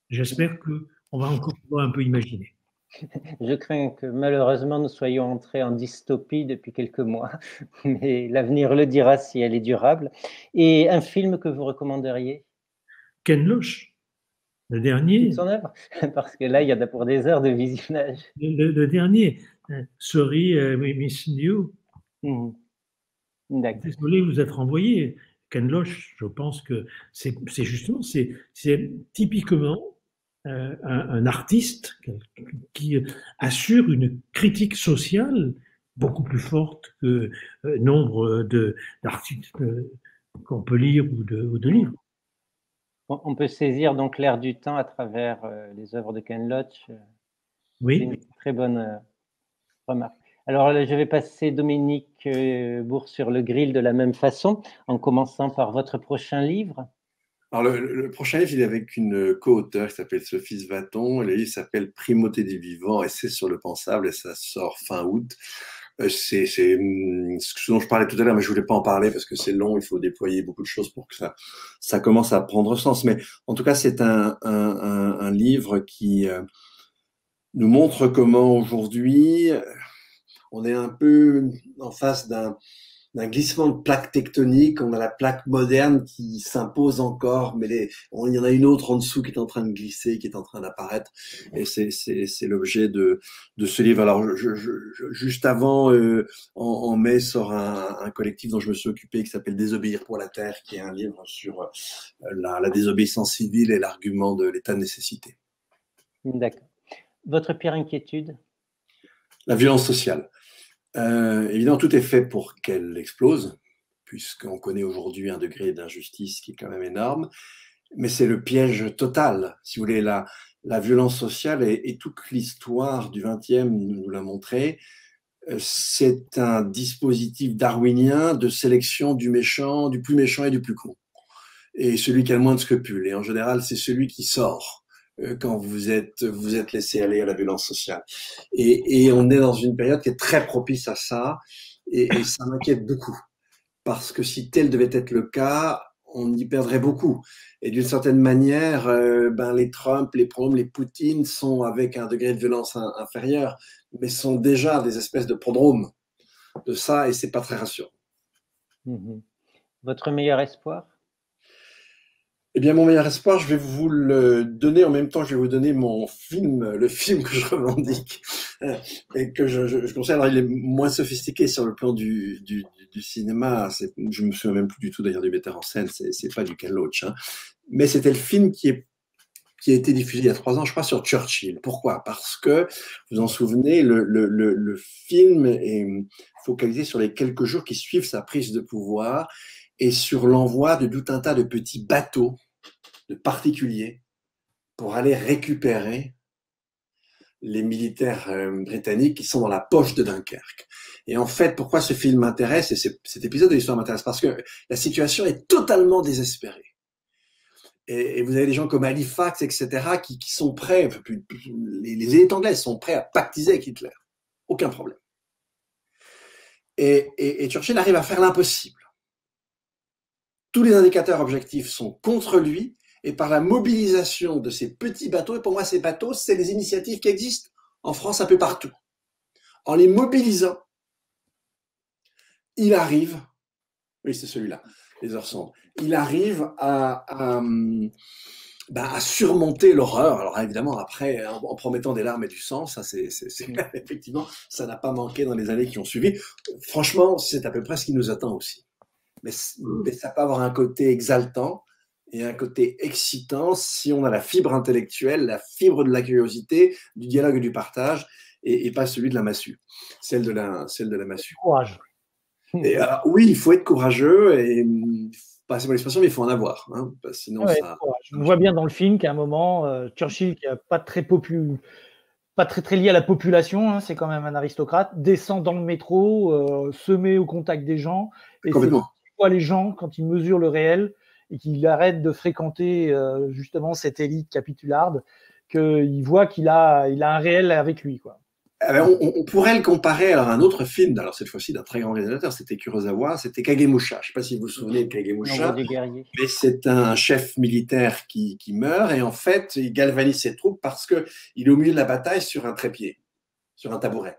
J'espère qu'on va encore pouvoir un peu imaginer. Je crains que malheureusement nous soyons entrés en dystopie depuis quelques mois, mais l'avenir le dira si elle est durable. Et un film que vous recommanderiez? Ken Loach, le dernier. Toute son œuvre? Parce que là, il y en a pour des heures de visionnage. Le dernier, Sorry, we missed you. D'accord. Désolé, vous êtes renvoyé. Ken Loach, je pense que c'est justement, c'est typiquement un artiste qui assure une critique sociale beaucoup plus forte que nombre d'articles qu'on peut lire ou de livres. On peut saisir donc l'air du temps à travers les œuvres de Ken Loach. Oui. C'est une très bonne remarque. Alors, je vais passer Dominique Bourg sur le grill de la même façon, en commençant par votre prochain livre. Alors, le prochain livre, il est avec une co-auteure qui s'appelle Sophie Svaton. Le livre s'appelle Primauté des vivants, essai sur le pensable, et ça sort fin août. C'est ce dont je parlais tout à l'heure, mais je voulais pas en parler parce que c'est long, il faut déployer beaucoup de choses pour que ça commence à prendre sens. Mais en tout cas, c'est un livre qui nous montre comment aujourd'hui on est un peu en face d'un glissement de plaque tectonique. On a la plaque moderne qui s'impose encore, mais il y en a une autre en dessous qui est en train de glisser, qui est en train d'apparaître. Et c'est l'objet de ce livre. Alors, juste avant, en mai, sort un collectif dont je me suis occupé qui s'appelle Désobéir pour la Terre, qui est un livre sur la désobéissance civile et l'argument de l'état de nécessité. D'accord. Votre pire inquiétude? La violence sociale. Évidemment, tout est fait pour qu'elle explose, puisqu'on connaît aujourd'hui un degré d'injustice qui est quand même énorme, mais c'est le piège total. Si vous voulez, la violence sociale et toute l'histoire du XXe nous l'a montré, c'est un dispositif darwinien de sélection du méchant, du plus méchant et du plus con. Et celui qui a le moins de scrupules. Et en général, c'est celui qui sort quand vous êtes laissé aller à la violence sociale. Et on est dans une période qui est très propice à ça, et ça m'inquiète beaucoup. Parce que si tel devait être le cas, on y perdrait beaucoup. Et d'une certaine manière, les Trump, les Prom, les Poutine sont avec un degré de violence inférieur, mais sont déjà des espèces de prodromes de ça, et c'est pas très rassurant. Votre meilleur espoir? Eh bien, mon meilleur espoir, je vais vous le donner en même temps, je vais vous donner mon film, le film que je revendique et que je conseille. Alors, il est moins sophistiqué sur le plan du cinéma. Je me souviens même plus du tout d'ailleurs du metteur en scène. C'est pas du Ken Loach, hein. Mais c'était le film qui a été diffusé il y a 3 ans, je crois, sur Churchill. Pourquoi? Parce que, vous vous en souvenez, le film est focalisé sur les quelques jours qui suivent sa prise de pouvoir et sur l'envoi de tout un tas de petits bateaux, de particuliers, pour aller récupérer les militaires britanniques qui sont dans la poche de Dunkerque. Et en fait, pourquoi ce film m'intéresse, et cet épisode de l'histoire m'intéresse? Parce que la situation est totalement désespérée. Et vous avez des gens comme Halifax, etc., qui sont prêts, les élites anglaises sont prêts à pactiser avec Hitler. Aucun problème. Et Churchill arrive à faire l'impossible. Tous les indicateurs objectifs sont contre lui, et par la mobilisation de ces petits bateaux, et pour moi ces bateaux, c'est les initiatives qui existent en France un peu partout. En les mobilisant, il arrive, oui c'est celui-là, les heures sombres, il arrive à surmonter l'horreur. Alors évidemment après, en promettant des larmes et du sang, ça c'est effectivement, ça n'a pas manqué dans les années qui ont suivi. Franchement, c'est à peu près ce qui nous attend aussi. Mais ça peut avoir un côté exaltant et un côté excitant si on a la fibre intellectuelle, la fibre de la curiosité, du dialogue et du partage, et pas celui de la massue, celle de la massue. Courage. Et oui, il faut être courageux, et passez-moi l'expression, mais il faut en avoir, hein, sinon ouais, ça. On voit bien dans le film qu'à un moment, Churchill, qui n'est pas très lié à la population, hein, c'est quand même un aristocrate, descend dans le métro, se met au contact des gens, et c'est les gens, quand ils mesurent le réel et qu'il arrête de fréquenter justement cette élite capitularde, qu'il voit qu'il a un réel avec lui, quoi. On pourrait le comparer à un autre film, alors cette fois-ci d'un très grand réalisateur, c'était Kurosawa, c'était Kagemusha. Je ne sais pas si vous vous souvenez de Kagemusha, mais c'est un chef militaire qui meurt et en fait, il galvanise ses troupes parce qu'il est au milieu de la bataille sur un trépied, sur un tabouret.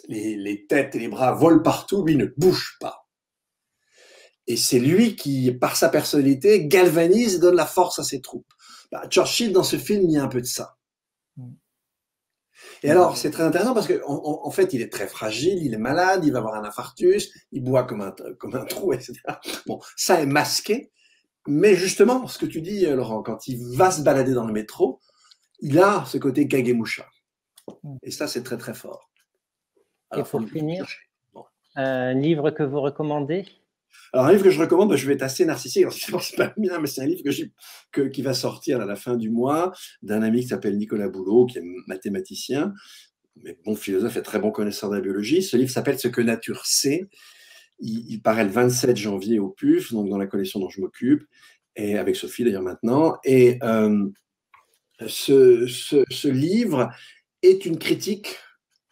Les têtes et les bras volent partout, lui ne bouge pas. Et c'est lui qui, par sa personnalité, galvanise et donne la force à ses troupes. Churchill, dans ce film, il y a un peu de ça. Et alors, c'est très intéressant parce qu'en fait, il est très fragile, il est malade, il va avoir un infarctus, il boit comme un trou, etc. Bon, ça est masqué, mais justement, ce que tu dis, Laurent, quand il va se balader dans le métro, il a ce côté Kagemusha. Et ça, c'est très, très fort. Alors, et pour finir, un livre que vous recommandez? Alors, un livre que je recommande, je vais être assez narcissique, c'est pas bien, mais c'est un livre qui va sortir à la fin du mois d'un ami qui s'appelle Nicolas Boulot, qui est mathématicien, mais bon philosophe et très bon connaisseur de la biologie. Ce livre s'appelle Ce que nature sait. Il paraît le 27 janvier au PUF, donc dans la collection dont je m'occupe, et avec Sophie d'ailleurs maintenant. Et ce livre est une critique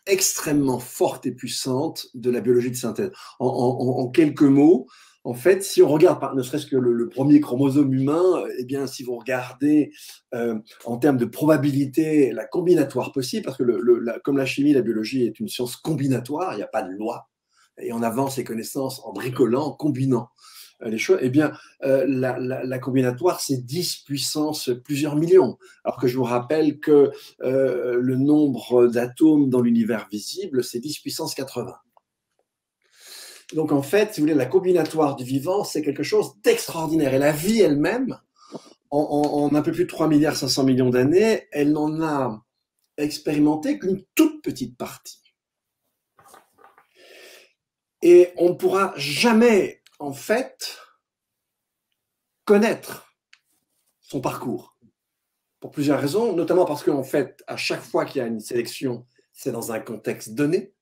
extrêmement forte et puissante de la biologie de synthèse. En quelques mots, en fait, si on regarde ne serait-ce que le premier chromosome humain, eh bien, si vous regardez en termes de probabilité la combinatoire possible, parce que comme la chimie, la biologie est une science combinatoire, il n'y a pas de loi, et on avance les connaissances en bricolant, en combinant les choses, eh bien, la combinatoire, c'est 10 puissance plusieurs millions. Alors que je vous rappelle que le nombre d'atomes dans l'univers visible, c'est 10 puissance 80. Donc, en fait, si vous voulez, la combinatoire du vivant, c'est quelque chose d'extraordinaire. Et la vie elle-même, en un peu plus de 3,5 milliards d'années, elle n'en a expérimenté qu'une toute petite partie. Et on ne pourra jamais, en fait, connaître son parcours. Pour plusieurs raisons, notamment parce qu'en fait, à chaque fois qu'il y a une sélection, c'est dans un contexte donné,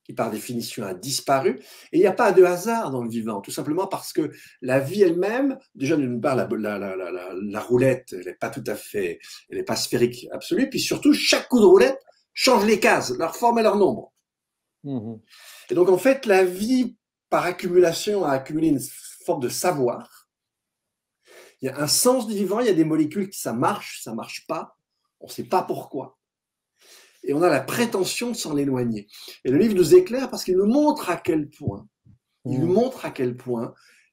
qui par définition a disparu. Et il n'y a pas de hasard dans le vivant, tout simplement parce que la vie elle-même, déjà d'une part, la roulette, elle n'est pas tout à fait, elle n'est pas sphérique absolue, puis surtout, chaque coup de roulette change les cases, leur forme et leur nombre. Et donc, en fait, la vie, par accumulation, a accumulé une forme de savoir. Il y a un sens du vivant, il y a des molécules qui ça marche pas, on ne sait pas pourquoi. Et on a la prétention de s'en éloigner. Et le livre nous éclaire parce qu'il nous montre à quel point,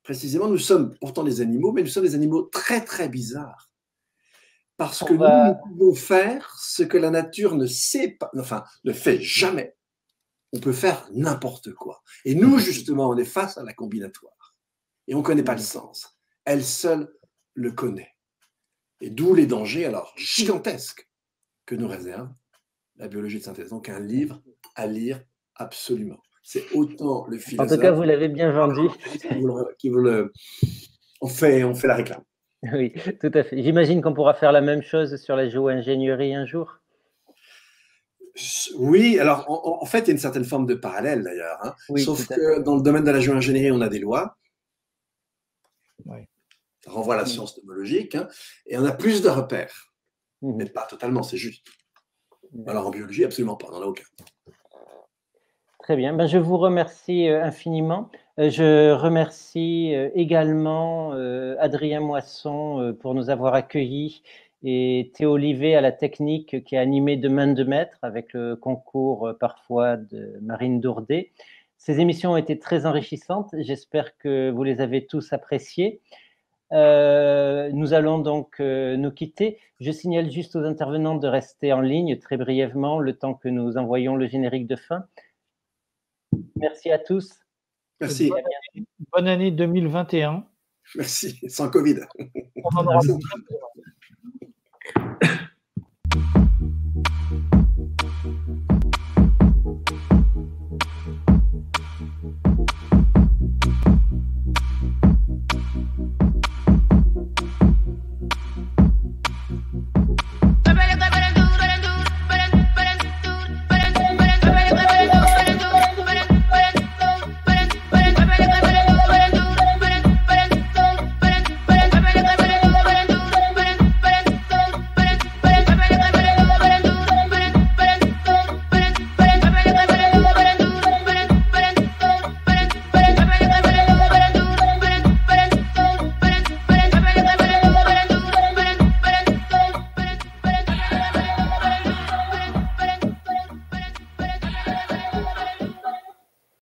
précisément, nous sommes pourtant des animaux, mais nous sommes des animaux très, très bizarres. Parce que nous pouvons faire ce que la nature ne sait pas, enfin, ne fait jamais. On peut faire n'importe quoi. Et nous, justement, on est face à la combinatoire. Et on ne connaît pas le sens. Elle seule le connaît. Et d'où les dangers, alors, gigantesques que nous réserve la biologie de synthèse. Donc, un livre à lire absolument. C'est autant le philosophe... En tout cas, vous l'avez bien vendu. On fait la réclame. Oui, tout à fait. J'imagine qu'on pourra faire la même chose sur la géo-ingénierie un jour. Oui, alors en fait, il y a une certaine forme de parallèle d'ailleurs. Hein. Oui, sauf que dans le domaine de la géo-ingénierie, on a des lois. Oui. Ça renvoie à la science nomologique. Hein, et on a plus de repères. Mais pas totalement, c'est juste. Alors en biologie, absolument pas, on n'en a aucun. Très bien, ben, je vous remercie infiniment. Je remercie également Adrien Moisson pour nous avoir accueillis et Théo Olivet à la technique qui a animé de main de maître avec le concours parfois de Marine Dourdet. Ces émissions ont été très enrichissantes, j'espère que vous les avez tous appréciées. Nous allons donc nous quitter. Je signale juste aux intervenants de rester en ligne très brièvement le temps que nous envoyons le générique de fin. Merci à tous. Merci. Bonne année 2021. Merci, sans Covid. On en aura